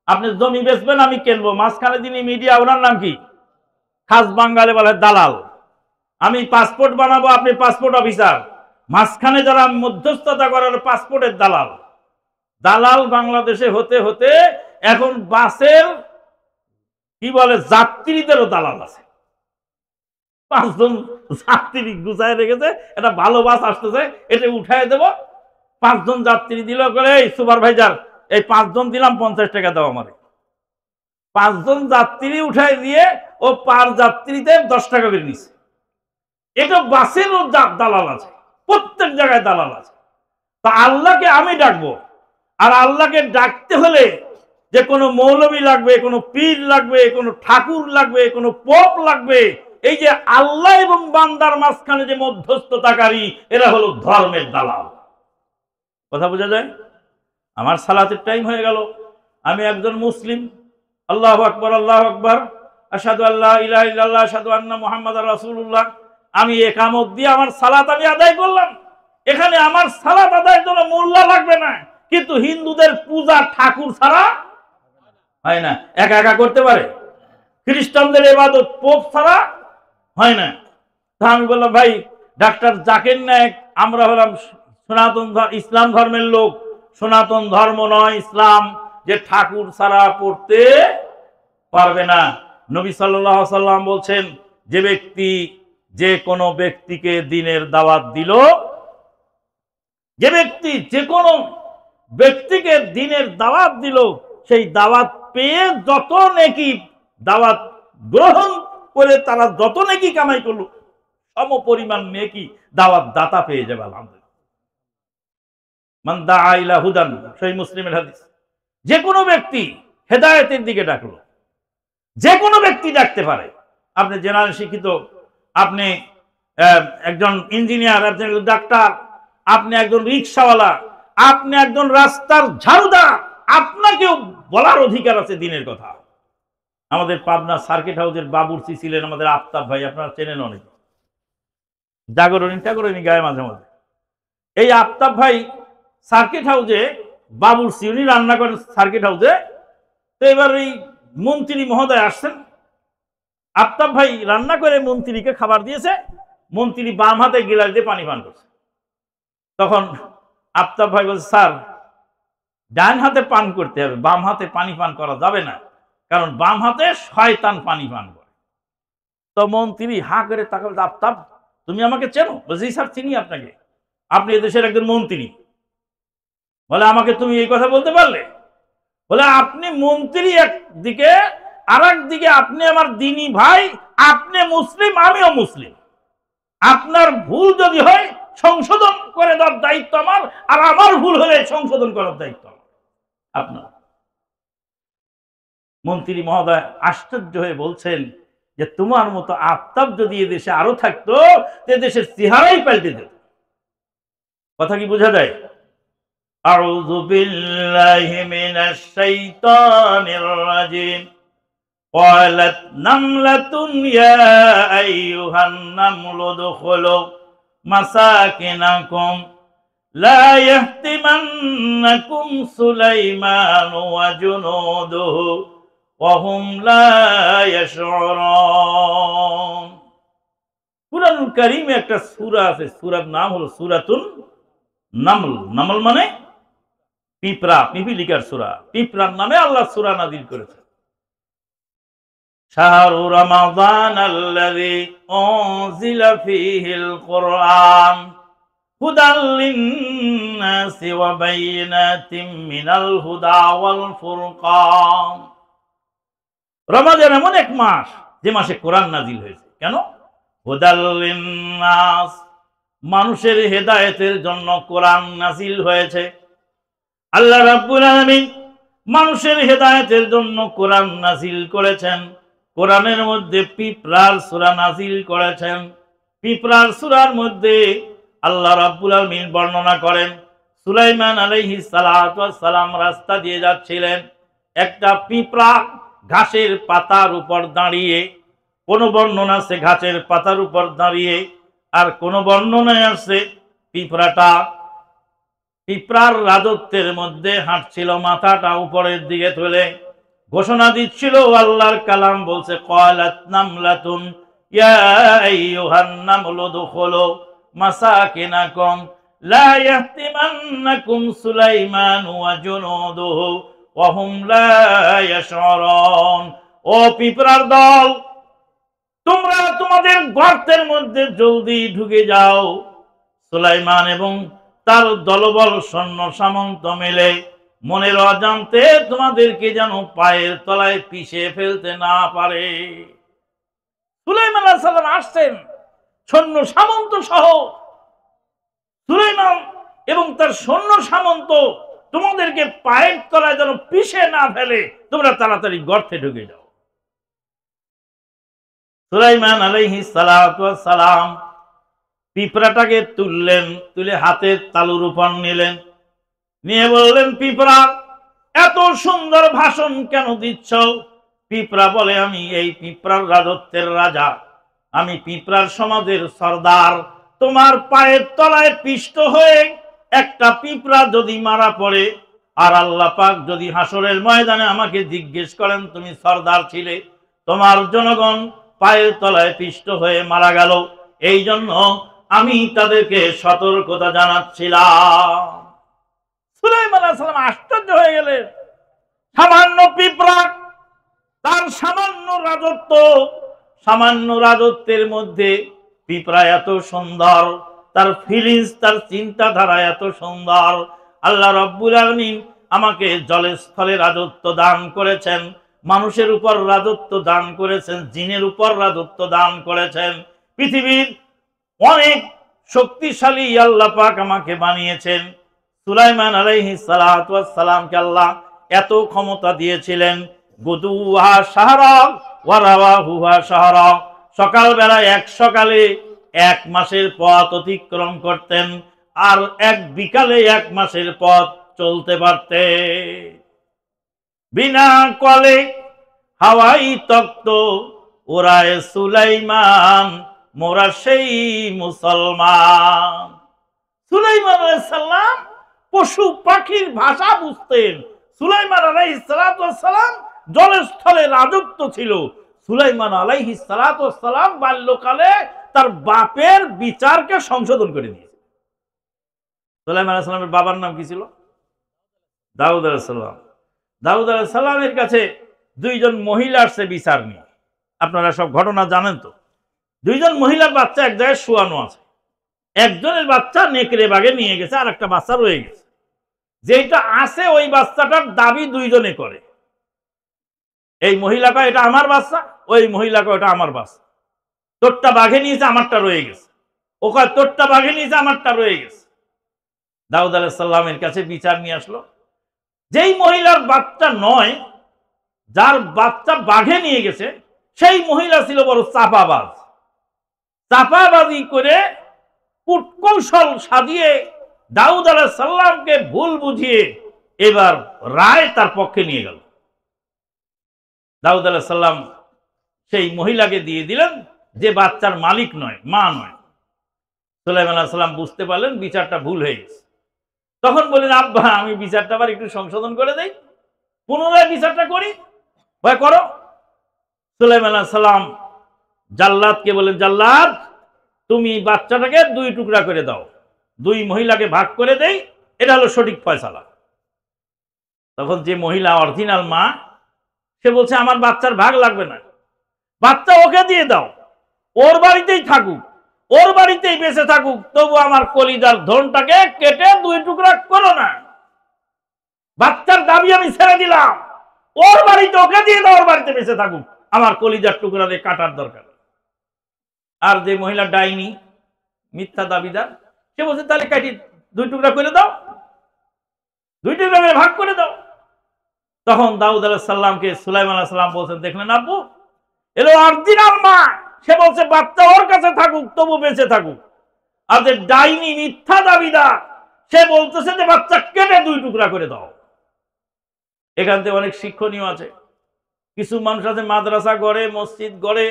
আপনি জমি বেচবেন, আমি কিনবো, মাঝখানে যিনি মিডিয়া, ওনার নাম কি? খাস বাঙ্গালে বলে দালাল। আমি পাসপোর্ট বানাবো, আপনি পাসপোর্ট অফিসার, মাঝখানে যারা মধ্যস্থতা করার পাসপোর্টের দালাল। দালাল বাংলাদেশে হতে হতে এখন বাসের কি বলে যাত্রীদেরও দালাল আছে। 5 জন যাত্রী গুছায় রেখেছে, এটা ভালো বাস আসতেছে, এটা উঠায় দেব। 5 জন যাত্রী দিল, করে এই সুপারভাইজার এই 5 জন দিলাম, 50 টাকা দাও আমারে। 5 জন যাত্রী উঠায় দিয়ে ও পার যাত্রীতে 10 টাকা করে নিছে। এটা বাসেরও দালাল আছে, প্রত্যেক জায়গায় দালাল আছে। তা আল্লাহকে আমি ডাকবো, আর আল্লাহকে ডাকতে হলে যে কোনো মৌলবী লাগবে, কোনো পীর লাগবে, কোনো ঠাকুর লাগবে, কোনো পোপ লাগবে। এই যে আল্লাহ এবং বান্দার মাঝখানে যে মধ্যস্থতাকারী, এরা হলো ধর্মের দালাল। কথা বোঝা যায়? আমার সালাতের টাইম হয়ে গেল, আমি একজন মুসলিম, আল্লাহু আকবার, আল্লাহু আকবার, আশহাদু আল্লা ইলাহা ইল্লাল্লাহ, আশহাদু আন্না মুহাম্মাদার রাসূলুল্লাহ। আমি একামত দিয়ে আমার সালাত আমি আদায় করলাম। এখানে আমার সালাত আদায়ের জন্য মোল্লা লাগবে না, কিন্তু হিন্দুদের পূজা ঠাকুর ছাড়া হয় না। একা একা করতে পারে। খ্রিস্টানদের ইবাদত পোপ ছাড়া হয় না। তা আমি বললাম, ভাই ডাক্তার জাকির নায়েক, আমরা হলাম সনাতন ইসলাম ধর্মের লোক। সনাতন ধর্ম নয় ইসলাম, যে ঠাকুর ছাড়া পড়তে পারবে না। নবী সাল্লাল্লাহু আলাইহি সাল্লাম বলছেন, যে ব্যক্তি যে কোনো ব্যক্তিকে দ্বীনের দাওয়াত দিল, যে ব্যক্তি যে কোনো ব্যক্তিকে দ্বীনের দাওয়াত দিল, সেই দাওয়াত পেয়ে যত নেকি, দাওয়াত গ্রহণ করে তারা যত নেকি কামাই করলো, সম পরিমাণ নেকি দাওয়াত দাতা পেয়ে যাবে। আলহামদুলিল্লাহ। মান দাআ ইলা হুদান, সহিহ মুসলিমের হাদিস। যে কোনো ব্যক্তি হেদায়েতের দিকে ডাকলো, যে কোনো ব্যক্তি ডাকতে পারে। আপনি জেনারেল শিক্ষিত, আপনি একজন ইঞ্জিনিয়ার, আপনি একজন ডাক্তার, আপনি একজন রিকশাওয়ালা, আপনি একজন রাস্তার ঝাড়ুদার, আপনাকেও বলার অধিকার আছে দ্বীনের কথা। আমাদের পাবনা সার্কিট হাউসের বাবুর্চি ছিলেন আমাদের আফতাব ভাই, আপনারা চেনেন অনেক, জাগরণী গায়ে মাঝে মাঝে। এই আফতাব ভাই সার্কিট হাউসে বাবুর্চি, উনি রান্না করেন সার্কিট হাউসে। তো এবার এই মন্ত্রী মহোদয় আসছেন, আফতাব ভাই রান্না করে মন্ত্রীকে খাবার দিয়েছে, মন্ত্রী বাম হাতে গিলাস দিয়ে পানি পান করছে। তখন আফতাব ভাই বলছে, স্যার ডান হাতে পান করতে হবে, বাম হাতে পানি পান করা যাবে না, কারণ বাম হাতে শয়তান পানি পান করে। তো মন্ত্রী হা করে তাকাল, আফতাব তুমি আমাকে চেনো? বলছি স্যার চিনি আপনাকে, আপনি এদেশের একজন মন্ত্রী। বলে আমাকে তুমি এই কথা বলতে পারলে? বলে আপনি মন্ত্রী একদিকে, আর একদিকে আপনি আমার দ্বীনী ভাই, আপনি মুসলিম, আমিও মুসলিম। আপনার ভুল যদি হয় সংশোধন করে দেওয়ার দায়িত্ব আমার, আর আমার ভুল হলে সংশোধন করার দায়িত্ব আপনার। মন্ত্রী মহোদয় আশ্চর্য হয়ে বলছেন যে তোমার মতো আফতাব যদি এদেশে আরো থাকতো, দেশের চেহারাই পাল্টে যেত। কথা কি বোঝা যায়? আউযু বিল্লাহি মিনাশ শাইতানির রাজিম। ক্বালাত নামলাতুন ইয়া আইয়ুহান নামলু দুখুলু মাসাকিনাকুম লা ইয়াহতিমান্নাকুম সুলাইমান ওয়া জুনুদুহু ওয়া হুম লা ইয়াশউরুন। কুরআনুল কারীমে একটা সূরা আছে, সূরার নাম হলো সূরাতুন নামল। নামল মানে পিঁপড়া, পিপিলিকার সূরা। পিঁপড়ার নামে আল্লাহ সূরা নাযিল করেছে। শাহরু রমাদান আল্লাযী উনজিলা ফীহিল কুরআন হুদাল লিন-নাসি ওয়া বায়িনাতিম মিনাল হুদা ওয়াল ফুরকান। রমাদান এমন এক মাস যে মাসে কোরআন নাযিল হয়েছে। কেন? হুদাল লিন-নাস, মানুষের হেদায়েতের জন্য কোরআন নাযিল হয়েছে। আল্লাহ রাব্বুল আলামিন মানুষের হেদায়েতের জন্য কোরআন নাযিল করেছেন। কোরআনের মধ্যে পিঁপড়ার সূরা নাযিল করেছেন। পিঁপড়ার সূরার মধ্যে আল্লাহ রাব্বুল আলামিন বর্ণনা করেন, সুলাইমান আলাইহিস সালাতু ওয়াস সালাম রাস্তা দিয়ে যাচ্ছিলেন। একটা পিঁপড়া ঘাসের পাতার উপর দাঁড়িয়ে, কোন বর্ণনা আছে ঘাসের পাতার উপর দাঁড়িয়ে, আর কোন বর্ণনায় আছে পিঁপড়ার রাজত্বের মধ্যে হাঁটছিল, মাথাটা উপরের দিকে তুলে ঘোষণা দিচ্ছিল। আল্লাহর কালাম বলছে, ক্বালাত নামলাতুন ইয়া আইয়ুহান নামলু দুখুলু মাসাকিনাকুম লা ইয়াহতিমান্নাকুম সুলাইমান ওয়া জুনুদুহু ওয়া হুম লা ইয়াশউরুন। ও পিঁপড়ার দল, তোমরা তোমাদের গর্তের মধ্যে জলদি ঢুকে যাও। সুলাইমান এবং তার দলবল সৈন্য সামন্ত মিলে মনের অজান্তে তোমাদেরকে যেন পায়ের তলায় পিষে ফেলতে না পারে। সুলাইমান আলাইহিস সালাম আসছেন সৈন্য সামন্ত সহ। সুলাইমান এবং তার সৈন্য সামন্ত তোমাদেরকে পায়ের তলায় যেন পিষে না ফেলে, তোমরা তাড়াতাড়ি গর্তে ঢুকে যাও। সুলাইমান আলাইহিস সালাতু ওয়াস সালাম পিঁপড়াটাকে তুললেন, তুলে হাতের তালুর উপর নিলেন, নিয়ে বললেন, পিঁপড়া এত সুন্দর ভাষণ কেন দিচ্ছ? পিঁপড়া বলে, আমি এই পিঁপড়ার রাজত্বের রাজা, আমি পিঁপড়ার সমাজের সর্দার। তোমার পায়ের তলায় পিষ্ট হয়ে একটা পিঁপড়া যদি মারা পড়ে, আর আল্লাহ পাক যদি হাসরের ময়দানে আমাকে জিজ্ঞেস করেন তুমি সর্দার ছিলে, তোমার জনগণ পায়ের তলায় পিষ্ট হয়ে মারা গেল, এই জন্য আমি তাদেরকে সতর্কতা জানাচ্ছিলাম। সুলাইমান আলাইহিস সালাম আশ্চর্য হয়ে গেলেন। সামান্য পিঁপড়া, তার সামান্য রাজত্ব, সামান্য রাজত্বের মধ্যে পিঁপড়া এত সুন্দর, তার ফিলিংস, তার চিন্তাধারা এত সুন্দর। আল্লাহ রাব্বুল আলামিন আমাকে জলে স্থলে রাজত্ব দান করেছেন, মানুষের উপর রাজত্ব দান করেছেন, জিনের উপর রাজত্ব দান করেছেন। পৃথিবীর অনেক শক্তিশালী আল্লাহ পাক আমাকে বানিয়েছেন। সুলাইমান আলাইহিস সালাতু ওয়াস সালামকে আল্লাহ এত ক্ষমতা দিয়েছিলেন। গুদুহা শাহরা ওয়া রাওয়াহুহা শাহরা, সকালবেলা এক সকালে 1 মাসের পথ অতিক্রম করতেন, আর এক বিকালে 1 মাসের পথ চলতে পারতে। বিনা কলে হাওয়াই তক্ত ওরায় সুলাইমান, মোরা সেই মুসলমান। সুলাইমান আলাইহিস সালাম পশু পাখির ভাষা বুঝতেন। সুলাইমান আলাইহিস সালাতু ওয়াস সালাম জলের স্থলে রাজত্ব ছিল। সুলাইমান আলাইহিস সালাতু ওয়াস সালাম বাল্যকালে তার বাপের বিচারকে সংশোধন করে দিয়েছে। সুলাইমান আলাইহিস সালামের বাবার নাম কি ছিল? দাউদ আলাইহিস সালাম। দাউদ আলাইহিস সালামের কাছে 2 জন মহিলা আসছে বিচার নিয়ে। আপনারা সব ঘটনা জানেন তো। 2 জন মহিলার বাচ্চা এক জায়গায় শোয়ানো আছে। একজনের বাচ্চা নেকড়ে বাগে নিয়ে গেছে, আর একটা বাচ্চা রয়ে গেছে। যেটা আছে ওই বাচ্চাটার দাবি 2 জনে করে। এই মহিলাটা এটা আমার বাচ্চা, ওই মহিলাকে এটা আমার বাচ্চা। তোরটা বাঘে নিয়েছে, আমারটা রয়ে গেছে। ও কয় তোরটা বাঘে নিয়েছে, আমারটা রয়ে গেছে। দাউদ আলাইহিস সালামের কাছে বিচার নিয়ে আসলো। যেই মহিলার বাচ্চা নয়, যার বাচ্চা বাঘে নিয়ে গেছে, সেই মহিলা ছিল বড় চাপাবাজ। চাপাবাজি করে কূটকৌশল সাজিয়ে দাউদ আলাইহিস সালামকে ভুল বুঝিয়ে এবার রায় তার পক্ষে নিয়ে গেল। দাউদ আলাইহিস সালাম সেই মহিলাকে দিয়ে দিলেন, যে বাচ্চার মালিক নয়, মা নয়। সুলাইমান আলাইহিস সালাম বুঝতে পারলেন বিচারটা ভুল হয়ে গেছে। তখন বললেন, আব্বা আমি বিচারটা আবার একটু সংশোধন করে দেই, পুনরায় বিচারটা করি। ভয় করো। সুলাইমান আলাইহিস সালাম জাল্লাদকে বলেন, জাল্লাদ তুমি বাচ্চাটাকে 2 টুকরা করে দাও, 2 মহিলাকে ভাগ করে দেই, এটা হলো সঠিক ফয়সালা। তখন যে মহিলা অরিজিনাল মা, সে বলছে আমার বাচ্চার ভাগ লাগবে না, বাচ্চা ওকে দিয়ে দাও, ওর বাড়িতেই থাকুক, ওর বাড়িতেই বেঁচে থাকুক, তবু আমার কলিজার ধনটাকে কেটে 2 টুকরা করো না। বাচ্চার দাবি আমি ছেড়ে দিলাম, ওর বাড়িতে ওকে দিয়ে দাও, ওর বাড়িতে বেঁচে থাকুক, আমার কলিজার টুকরারে কাটার দরকার। আর যে মহিলা ডাইনি, মিথ্যা দাবিদার, সে বলছে তাহলে কাটি 2 টুকরা করে দাও, 2 টুকরা করে ভাগ করে দাও। তখন দাউদ আলাইহিস সালামকে সুলাইমান আলাইহিস সালাম বলছেন, দেখলেন আব্বু, এলো অরিজিনাল মা, সে বলছে বাচ্চা ওর কাছে থাকুক, তবু বেঁচে থাকুক। আর যে ডাইনি মিথ্যা দাবিদার, সে বলতেছে যে বাচ্চা কেটে 2 টুকরা করে দাও। এখান থেকে অনেক শিক্ষণীয় আছে। কিছু মানুষ আছে মাদ্রাসা গড়ে, মসজিদ গড়ে,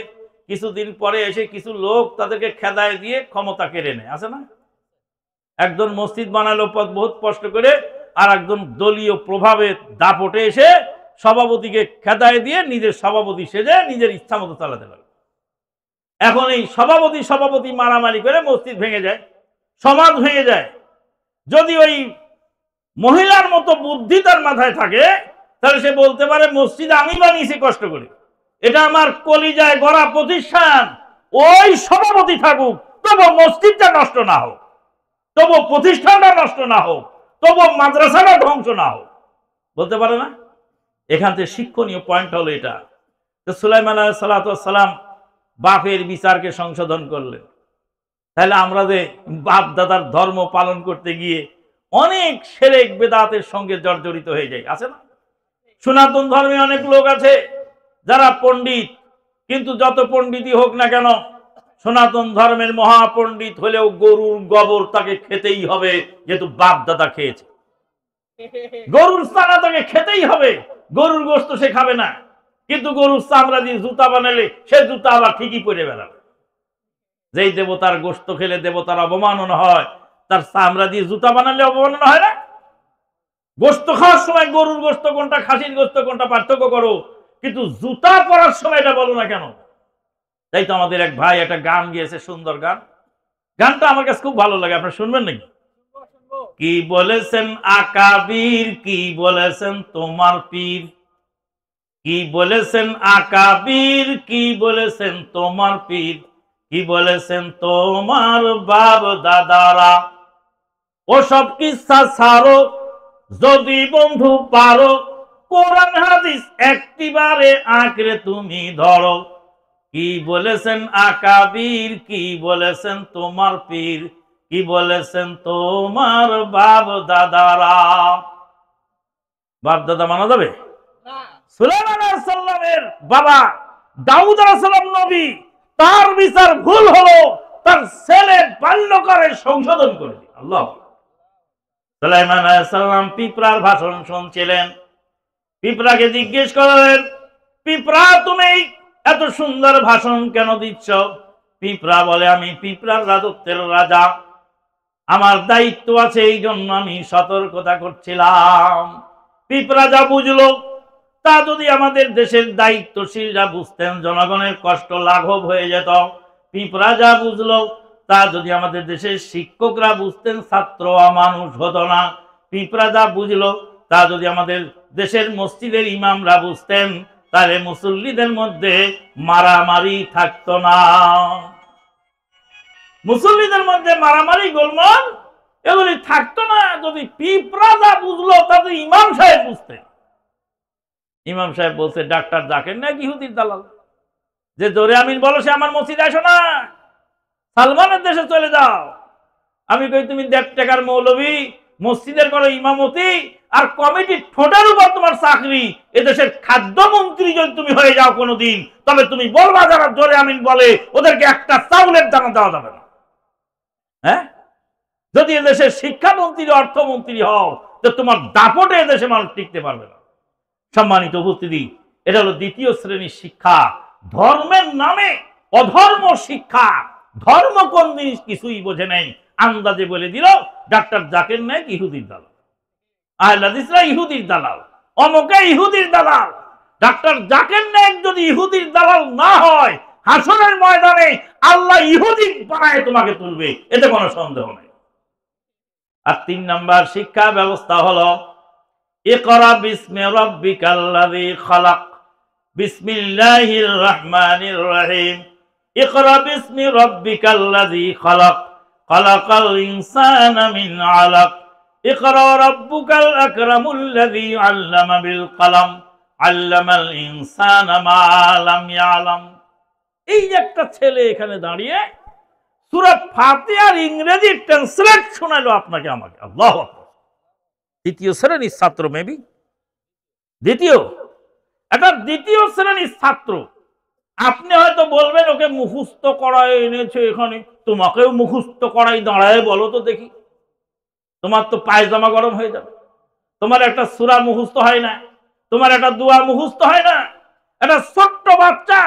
কিছুদিন পরে এসে কিছু লোক তাদেরকে খেদায় দিয়ে ক্ষমতা কেড়ে নেয়, আছে না? একজন মসজিদ বানালো বহুত কষ্ট করে, আর একজন দলীয় প্রভাবে দাপটে এসে সভাপতিকে খেদায় দিয়ে নিজের সভাপতি সেজে নিজের ইচ্ছা মতো চালাতে পারে। এখন এই সভাপতি মারামারি করে মসজিদ ভেঙে যায়, সমাজ ভেঙে যায়। যদি ওই মহিলার মতো বুদ্ধি তার মাথায় থাকে, তাহলে সে বলতে পারে মসজিদ আমি বানিয়েছি কষ্ট করে, এটা আমার কলিজায় গড়া প্রতিষ্ঠান, ওই সভাপতি থাকুক, তবু মসজিদটা নষ্ট না হোক, তবু প্রতিষ্ঠানটা নষ্ট না হোক, তবু মাদ্রাসাটা ধ্বংস না হোক। বলতে পারে না? এখান থেকে শিক্ষণীয় পয়েন্ট হলো এটা। তো সুলাইমান আলাইহিস সালাম বাপের বিচারকে সংশোধন করলেন। তাহলে আমরা যে বাপ দাদার ধর্ম পালন করতে গিয়ে অনেক শিরক বেদাতের সঙ্গে জর্জরিত হয়ে যায়, আছে না? সনাতন ধর্মে অনেক লোক আছে যারা পণ্ডিত, কিন্তু যত পণ্ডিতই হোক না কেন, সনাতন ধর্মের মহাপণ্ডিত হলেও গরুর গোবর তাকে খেতেই হবে, যেহেতু বাপ দাদা খেয়েছে। গরুর চামড়া তাকে খেতেই হবে, গরুর গোশত সে খাবে না, কিন্তু গরুর চামড়া দিয়ে জুতা বানালে সে জুতা আবার ঠিকই পরে বেড়াবে। যেই দেবতার গোশত খেলে দেবতার অবমাননা হয়, তার চামড়া দিয়ে জুতা বানালে অবমাননা হয় না? গোশত খাওয়ার সময় গরুর গোশত কোনটা, খাসির গোশত কোনটা পার্থক্য করো, কিন্তু জুতা পরার সময় এটা বলো না কেন? তাই তো আমাদের এক ভাই একটা গান গিয়েছে, সুন্দর গান। গানটা আমার কাছে খুব ভালো লাগে, আপনারা শুনবেন নাকি? কি বলেছেন আকাবির, কি বলেছেন তোমার পীর, কি বলেছেন আকাবির, কি বলেছেন তোমার পীর, কি বলেছেন তোমার বাপ দাদারা, ওসব কিচ্ছা ছাড়ো যদি বন্ধু পারো, কোরআন হাদিস একটিবারে আঁকড়ে তুমি ধরো। কি বলেছেন আকাবির, কি বলেছেন তোমার পীর, কি বলেছেন তোমার বাপ দাদারা। বাপ দাদা মানা যাবে? সুলাইমান আলাইহিস সালামের বাবা দাউদ আলাইহিস সালাম নবী, তার বিচার ভুল হলো, তার ছেলে বাল্যকালে সংশোধন করে দিল। আল্লাহ। সুলাইমান আলাইহিস সালাম পিঁপড়ার ভাষণ শুনছিলেন। পিঁপড়াকে জিজ্ঞেস করলেন, পিঁপড়া তুমি এত সুন্দর ভাষণ কেন দিচ্ছ? পিঁপড়া বলে, আমি পিঁপড়ার রাজত্বের রাজা, আমার দায়িত্ব আছে, এই জন্য আমি সতর্কতা করছিলাম। পিঁপড়া যা বুঝলো তা যদি আমাদের দেশের দায়িত্বশীলরা বুঝতেন, জনগণের কষ্ট লাঘব হয়ে যেত। পিঁপড়া যা বুঝলো তা যদি আমাদের দেশের শিক্ষকরা বুঝতেন, ছাত্র মানুষ হতো না। পিঁপড়া যা বুঝলো তা যদি আমাদের দেশের মসজিদের ইমামরা বুঝতেন, তাহলে মুসল্লিদের মধ্যে মারামারি থাকতো না। মুসল্লিদের মধ্যে মারামারি গোলমাল এগুলি থাকতো না যদি পিঁপড়া যা বুঝলো তা যদি ইমাম সাহেব বুঝতেন। ইমাম সাহেব বলছে, ডাক্তার জাকির নায়েক ইহুদির দালাল, যে জোরে আমিন বলো সে আমার মসজিদে আসো না, সালমানের দেশে চলে যাও। আমি কই, তুমি 1.5 টাকার মৌলবী, মসজিদের করো ইমামতি, আর কমিটির ঠোঁটের উপর তোমার চাকরি। এদেশের খাদ্যমন্ত্রী যদি তুমি হয়ে যাও কোনোদিন, তবে তুমি বলবা যারা জোরে আমিন বলে ওদেরকে একটা চাউলের দানা দেওয়া যাবে না। হ্যাঁ, যদি এদেশের শিক্ষামন্ত্রী অর্থমন্ত্রী হও, তো তোমার দাপটে এদেশে মানুষ টিকতে পারবে না। সম্মানিত উপস্থিতি, এটা হলো 2য় শ্রেণীর শিক্ষা। ধর্মের নামে অধর্ম শিক্ষা। ধর্ম কোন জিনিস কিছুই বোঝে নাই, আন্দাজে বলে দিল ডাক্তার জাকির নায়েক ইহুদির দালাল, আহলে হাদিসরা ইহুদির দালাল, অমুকে ইহুদির দালাল। ডাক্তার জাকির নায়েক যদি ইহুদির দালাল না হয়, হাসরের ময়দানে আল্লাহ ইহুদি বানায় তোমাকে তুলবে, এতে কোনো সন্দেহ নেই। আর 3 নাম্বার শিক্ষা ব্যবস্থা হলো, ইকরা বিসমি রাব্বিকাল্লাযী খালাক, বিসমিল্লাহির রহমানির রহিম। ইকরা বিসমি রাব্বিকাল্লাযী খালাক, খালাকাল ইনসানা মিন আলাক। ইকরা রাব্বুকাল আকরামুল্লাযী আল্লামা বিল কলম, আল্লামাল ইনসানা মা লাম ইয়ালাম। এই একটা ছেলে এখানে দাঁড়িয়ে সূরা ফাতিহার ইংরেজি ট্রান্সলেট শোনালো আপনাকে আমাকে। আল্লাহু আকবার। 2য় শ্রেণীর ছাত্র, মেবি দ্বিতীয় শ্রেণীর ছাত্র। আপনি হয়তো বলবেন, ওকে মুখস্থ করায় এনেছে এখানে, তোমাকেও মুখস্থ করাই দাঁড়ায় বলো তো দেখি। তোমার তো পায়জামা গরম হয়ে যাবে। তোমার একটা সূরা মুখস্থ হয় না, তোমার একটা দোয়া মুখস্থ হয় না। একটা ছোট্ট বাচ্চা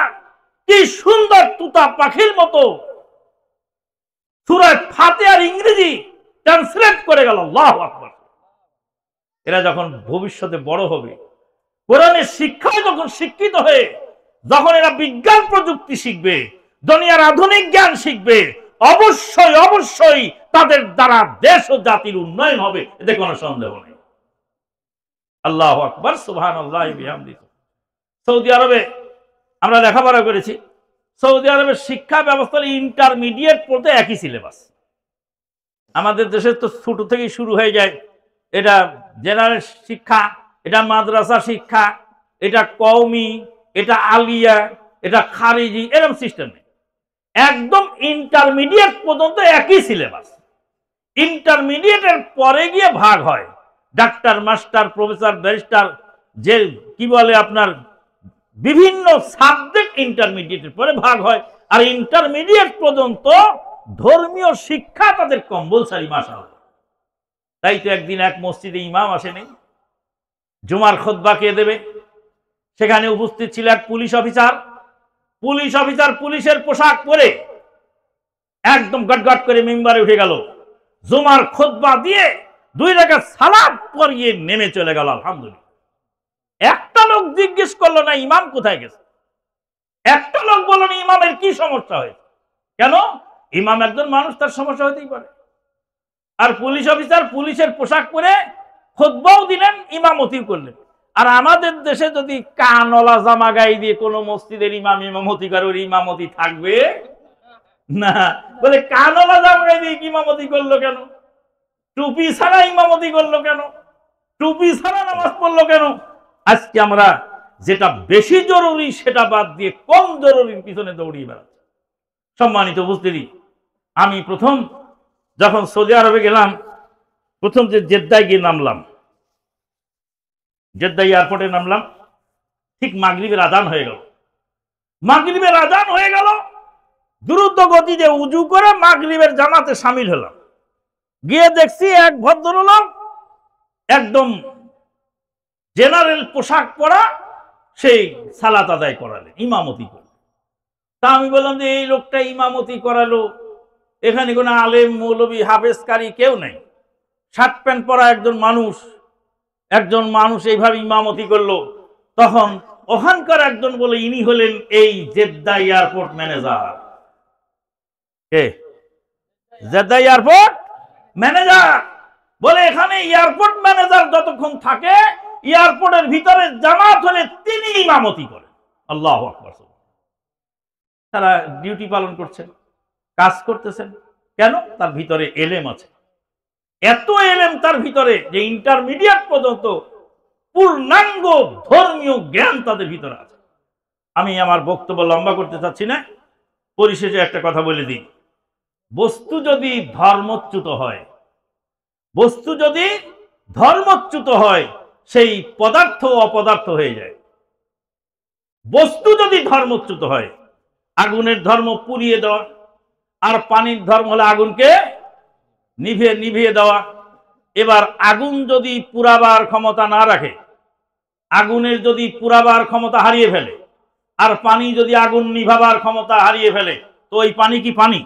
কি সুন্দর তুতা পাখির মতো সূরা ফাতিহার ইংরেজি ট্রান্সলেট করে গেল। আল্লাহু আকবার। এরা যখন ভবিষ্যতে বড় হবে, কোরআনের শিক্ষায় যখন শিক্ষিত হয়ে, যখন এরা বিজ্ঞান প্রযুক্তি শিখবে, দুনিয়ার আধুনিক জ্ঞান শিখবে, অবশ্যই তাদের দ্বারা দেশ ও জাতির উন্নয়ন হবে, এতে কোনো সন্দেহ নেই। আল্লাহু আকবার, সুবহানাল্লাহি বিহামদিহি। সৌদি আরবে আমরা লেখাপড়া করেছি, সৌদি আরবের শিক্ষা ব্যবস্থার ইন্টারমিডিয়েট পড়তে একই সিলেবাস। আমাদের দেশে তো ছোট থেকেই শুরু হয়ে যায়, এটা জেনারেল শিক্ষা, এটা মাদ্রাসা শিক্ষা, এটা কওমি, এটা আলিয়া, এটা খারিজি, এরকম সিস্টেম নেই। একদম ইন্টারমিডিয়েট পর্যন্ত একই সিলেবাস। ইন্টারমিডিয়েটের পরে গিয়ে ভাগ হয়, ডাক্তার, মাস্টার, প্রফেসর, ব্যারিস্টার, যে কি বলে আপনার বিভিন্ন সাবজেক্ট ইন্টারমিডিয়েটের পরে ভাগ হয়। আর ইন্টারমিডিয়েট পর্যন্ত ধর্মীয় শিক্ষা তাদের কম্পালসারি, মাশাআল্লাহ। তাই তো একদিন এক মসজিদে ইমাম আসেনি, জুমার খুতবা কে দেবে? সেখানে উপস্থিত ছিল এক পুলিশ অফিসার। পুলিশের পোশাক পরে একদম গটগট করে মিম্বারে উঠে গেল, জুমার খুতবা দিয়ে 2 রাকাত সালাত পড়িয়ে নেমে চলে গেল। আলহামদুলিল্লাহ। একটা লোক জিজ্ঞেস করলো না ইমাম কোথায় গেছে, একটা লোক বলল না ইমামের কি সমস্যা হয়েছে। কেন? ইমাম একজন মানুষ, তার সমস্যা হতেই পারে। আর পুলিশ অফিসার পুলিশের পোশাক পরে খুতবাও দিলেন, ইমামতিও করলেন। আর আমাদের দেশে যদি কানওয়ালা জামা গায়ে দিয়ে কোনো মসজিদের ইমাম ইমামতি করে, ওর ইমামতি থাকবে না। বলে কানওয়ালা জামা গায়ে দিয়ে ইমামতি করলো কেন? টুপি ছাড়া ইমামতি করলো কেন? টুপি ছাড়া নামাজ পড়লো কেন? আজকে আমরা যেটা বেশি জরুরি সেটা বাদ দিয়ে কম জরুরির পিছনে দৌড়িয়ে বেড়াচ্ছি। সম্মানিত উপস্থিতি, আমি প্রথম যখন সৌদি আরবে গেলাম, প্রথম যে জেদ্দায় গিয়ে নামলাম, জেদ্দা এয়ারপোর্টে নামলাম, ঠিক মাগরিবের আজান হয়ে গেল। মাগরিবের আজান হয়ে গেল, দ্রুত গতিতে উজু করে মাগরিবের জামাতে শামিল হলাম। গিয়ে দেখছি এক ভদ্রলোক একদম জেনারেল পোশাক পরা, সেই সালাত আদায় করালেন, ইমামতি করলেন। তা আমি বললাম যে এই লোকটা ইমামতি করালো, এখানে কোনো আলেম, মৌলবী, হাফেজকারী কেউ নেই, শার্ট প্যান্ট পরা একজন মানুষ এইভাবে ইমামতি করলো। তখন ওখানকার একজন বলে, ইনি হলেন এই জেদ্দা এয়ারপোর্ট ম্যানেজার। কে? Jeddah airport manager. বলে এখানে এয়ারপোর্ট ম্যানেজার যতক্ষণ থাকে, এয়ারপোর্টের ভিতরে জামাত হলে তিনি ইমামতি করেন। আল্লাহু আকবার। তারা ডিউটি পালন করছেন, কাজ করতেছেন। কেন? তার ভিতরে এলেম আছে, এত এলেম তার ভিতরে যে ইন্টারমিডিয়েট পর্যন্ত পূর্ণাঙ্গ ধর্মীয় জ্ঞান তাদের ভিতরে আছে। আমি আমার বক্তব্য লম্বা করতে চাচ্ছি না, পরিশেষে একটা কথা বলে দিই। বস্তু যদি ধর্মচ্যুত হয়, সেই পদার্থ অপদার্থ হয়ে যায়। বস্তু যদি ধর্মচ্যুত হয়, আগুনের ধর্ম পুড়িয়ে দেওয়া, আর পানির ধর্ম হলো আগুনকে নিভিয়ে দেওয়া। এবার আগুন যদি পুরাবার ক্ষমতা না রাখে, আগুনের যদি পুরাবার ক্ষমতা হারিয়ে ফেলে, আর পানি যদি আগুন নিভাবার ক্ষমতা হারিয়ে ফেলে, তো ওই পানি কি পানি?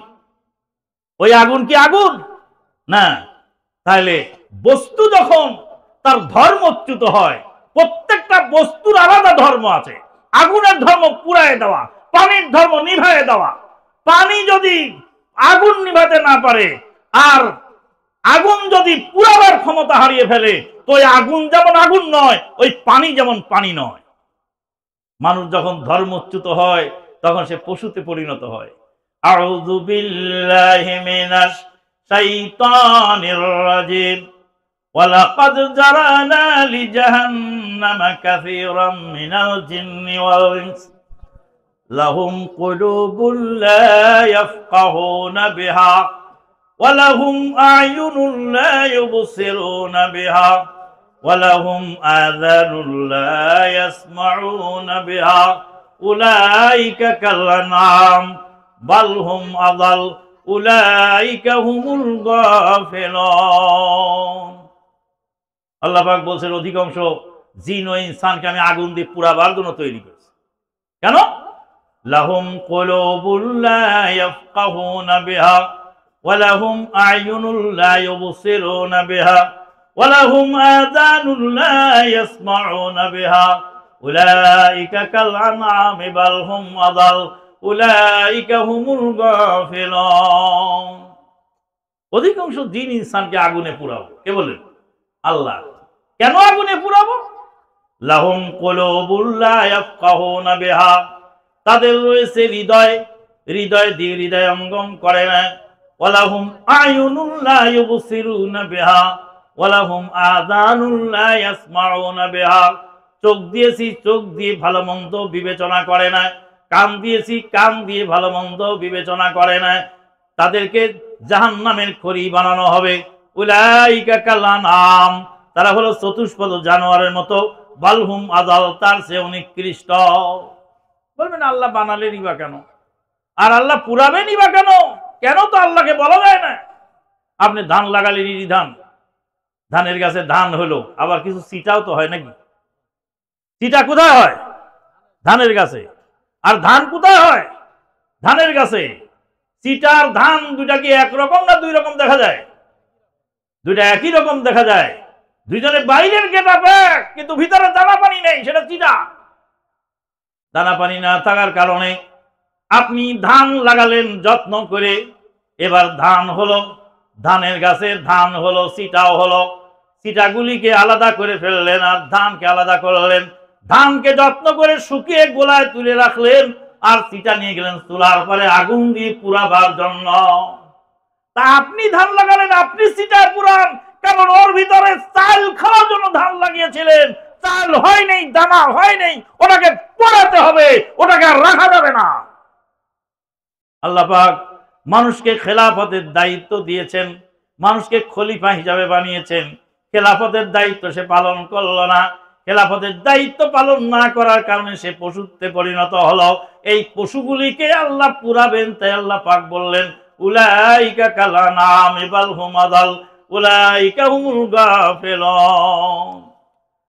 ওই আগুন কি আগুন? না। তাহলে বস্তু যখন তার ধর্মচ্যুত হয়, প্রত্যেকটা বস্তুর আলাদা ধর্ম আছে। আগুনের ধর্ম পুড়ায় দেওয়া, পানির ধর্ম নিভায়ে দেওয়া। পানি যদি আগুন নিভাতে না পারে, আর আগুন যদি পুরাবার ক্ষমতা হারিয়ে ফেলে, তো ওই আগুন যেমন আগুন নয়, ওই পানি যেমন পানি নয়। মানুষ যখন ধর্মচ্যুত হয়, তখন সে পশুতে পরিণত হয়। আউযু বিল্লাহি মিনাশ শাইতানির রাজিম। ওয়ালাকাদ জারানা লিজাহান্নামা কাসীরাম মিনাল জিন্নি ওয়াল ইনস লাহুম কুলুবুন লা ইয়াফকাহুনা বিহা ওয়ালাহুম আ'য়ুনুন লা ইউবসিরুনা বিহা ওয়ালাহুম আযানুন লা ইয়াসমাউনা বিহা উলাইকা কাল আনআম বাল হুম আযাল উলাইকা হুমুল গাফিলুন। আল্লাহ পাক বলছেন, অধিকাংশ জিন ও ইনসানকে আমি আগুন দিয়ে পুরাবার জন্য তৈরি করেছি। কেন? লাহুম কুলুবুন লা ইয়াফকাহুনা বিহা ওয়া লাহুম আ'য়ুনুন লা ইউবসিরুনা বিহা ওয়া লাহুম আযানুন লা ইয়াসমাউনা বিহা উলাইকা কাল আনআমি বাল হুম আযাল উলাইকা হুমুল গাফিলুন। অধিকাংশ জিন ইনসানকে আগুনে পুরাবো। কে বলেন? আল্লাহ। কেন আগুনে পুরাবো? লাহুম কুলুবুন লা ইয়াফকাহুনা বিহা তাদের রয়েছে হৃদয়, হৃদয় দিয়ে হৃদয় অঙ্গম করে না। ওয়ালাহুম আয়ুনুন লা ইউবসিরুনা বিহা ওয়ালাহুম আযানুন লা ইয়াসমাউনা বিহা। চোখ দিয়েছি, চোখ দিয়ে ভালো মন্দ বিবেচনা করে না। কান দিয়েছি, কান দিয়ে ভালো মন্দ বিবেচনা করে না। তাদেরকে জাহান্নামের খড়ি বানানো হবে। উলাইকা কাল আনআম, তারা হলো চতুষ্পদ জানোয়ারের মতো। বালহুম আযাল, তার চেয়ে নিকৃষ্ট। বলবেন আল্লাহ বানালেনই বা কেন, আর আল্লাহ পুরাবেনই বা কেন? কেন তো আল্লাহকে বলা যায় না। আপনি ধান লাগালেন, ধান, ধানের গাছে ধান হলো, আবার কিছু চিটাও তো হয় নাকি? চিটা কোথায় হয়? ধানের গাছে। আর ধান কোথায় হয়? ধানের গাছে। চিটা আর ধান দুইটা কি একরকম না দুই রকম দেখা যায়? দুইটা একই রকম দেখা যায়। দুইজনের বাইরের গেটআপ এক, কিন্তু ভিতরে দানা পানি নেই, সেটা চিটা। দানা পানি না থাকার কারণে আপনি ধান লাগালেন যত্ন করে, এবার ধান হলো, ধানের গাছের ধান হলো, চিটাও হলো। চিটাগুলিকে আলাদা করে ফেললেন আর ধানকে আলাদা করলেন। ধানকে যত্ন করে শুকিয়ে গোলায় তুলে রাখলেন, আর চিটা নিয়ে গেলেন চুলার পরে আগুন দিয়ে পুরাবার জন্য। তা আপনি ধান লাগালেন, আপনি চিটা পুরান, কারণ ওর ভিতরে চাল খাওয়ার জন্য ধান লাগিয়েছিলেন। চাল হয় নাই, দানা হয় নাই, ওটাকে পোড়াতে হবে, ওটাকে আর রাখা যাবে না। আল্লাহ পাক মানুষকে খেলাফতের দায়িত্ব দিয়েছেন, মানুষকে খলিফা হিসাবে বানিয়েছেন। খেলাফতের দায়িত্ব সে পালন করলো না। খেলাফতের দায়িত্ব পালন না করার কারণে সে পশুত্বে পরিণত হলো। এই পশুগুলিকে আল্লাহ পুরাবেন, তাই আল্লাহ পাক বললেন উলাইকা কাল আনআম বাল হুম আযাল উলাইকা হুমুল গাফিলুন।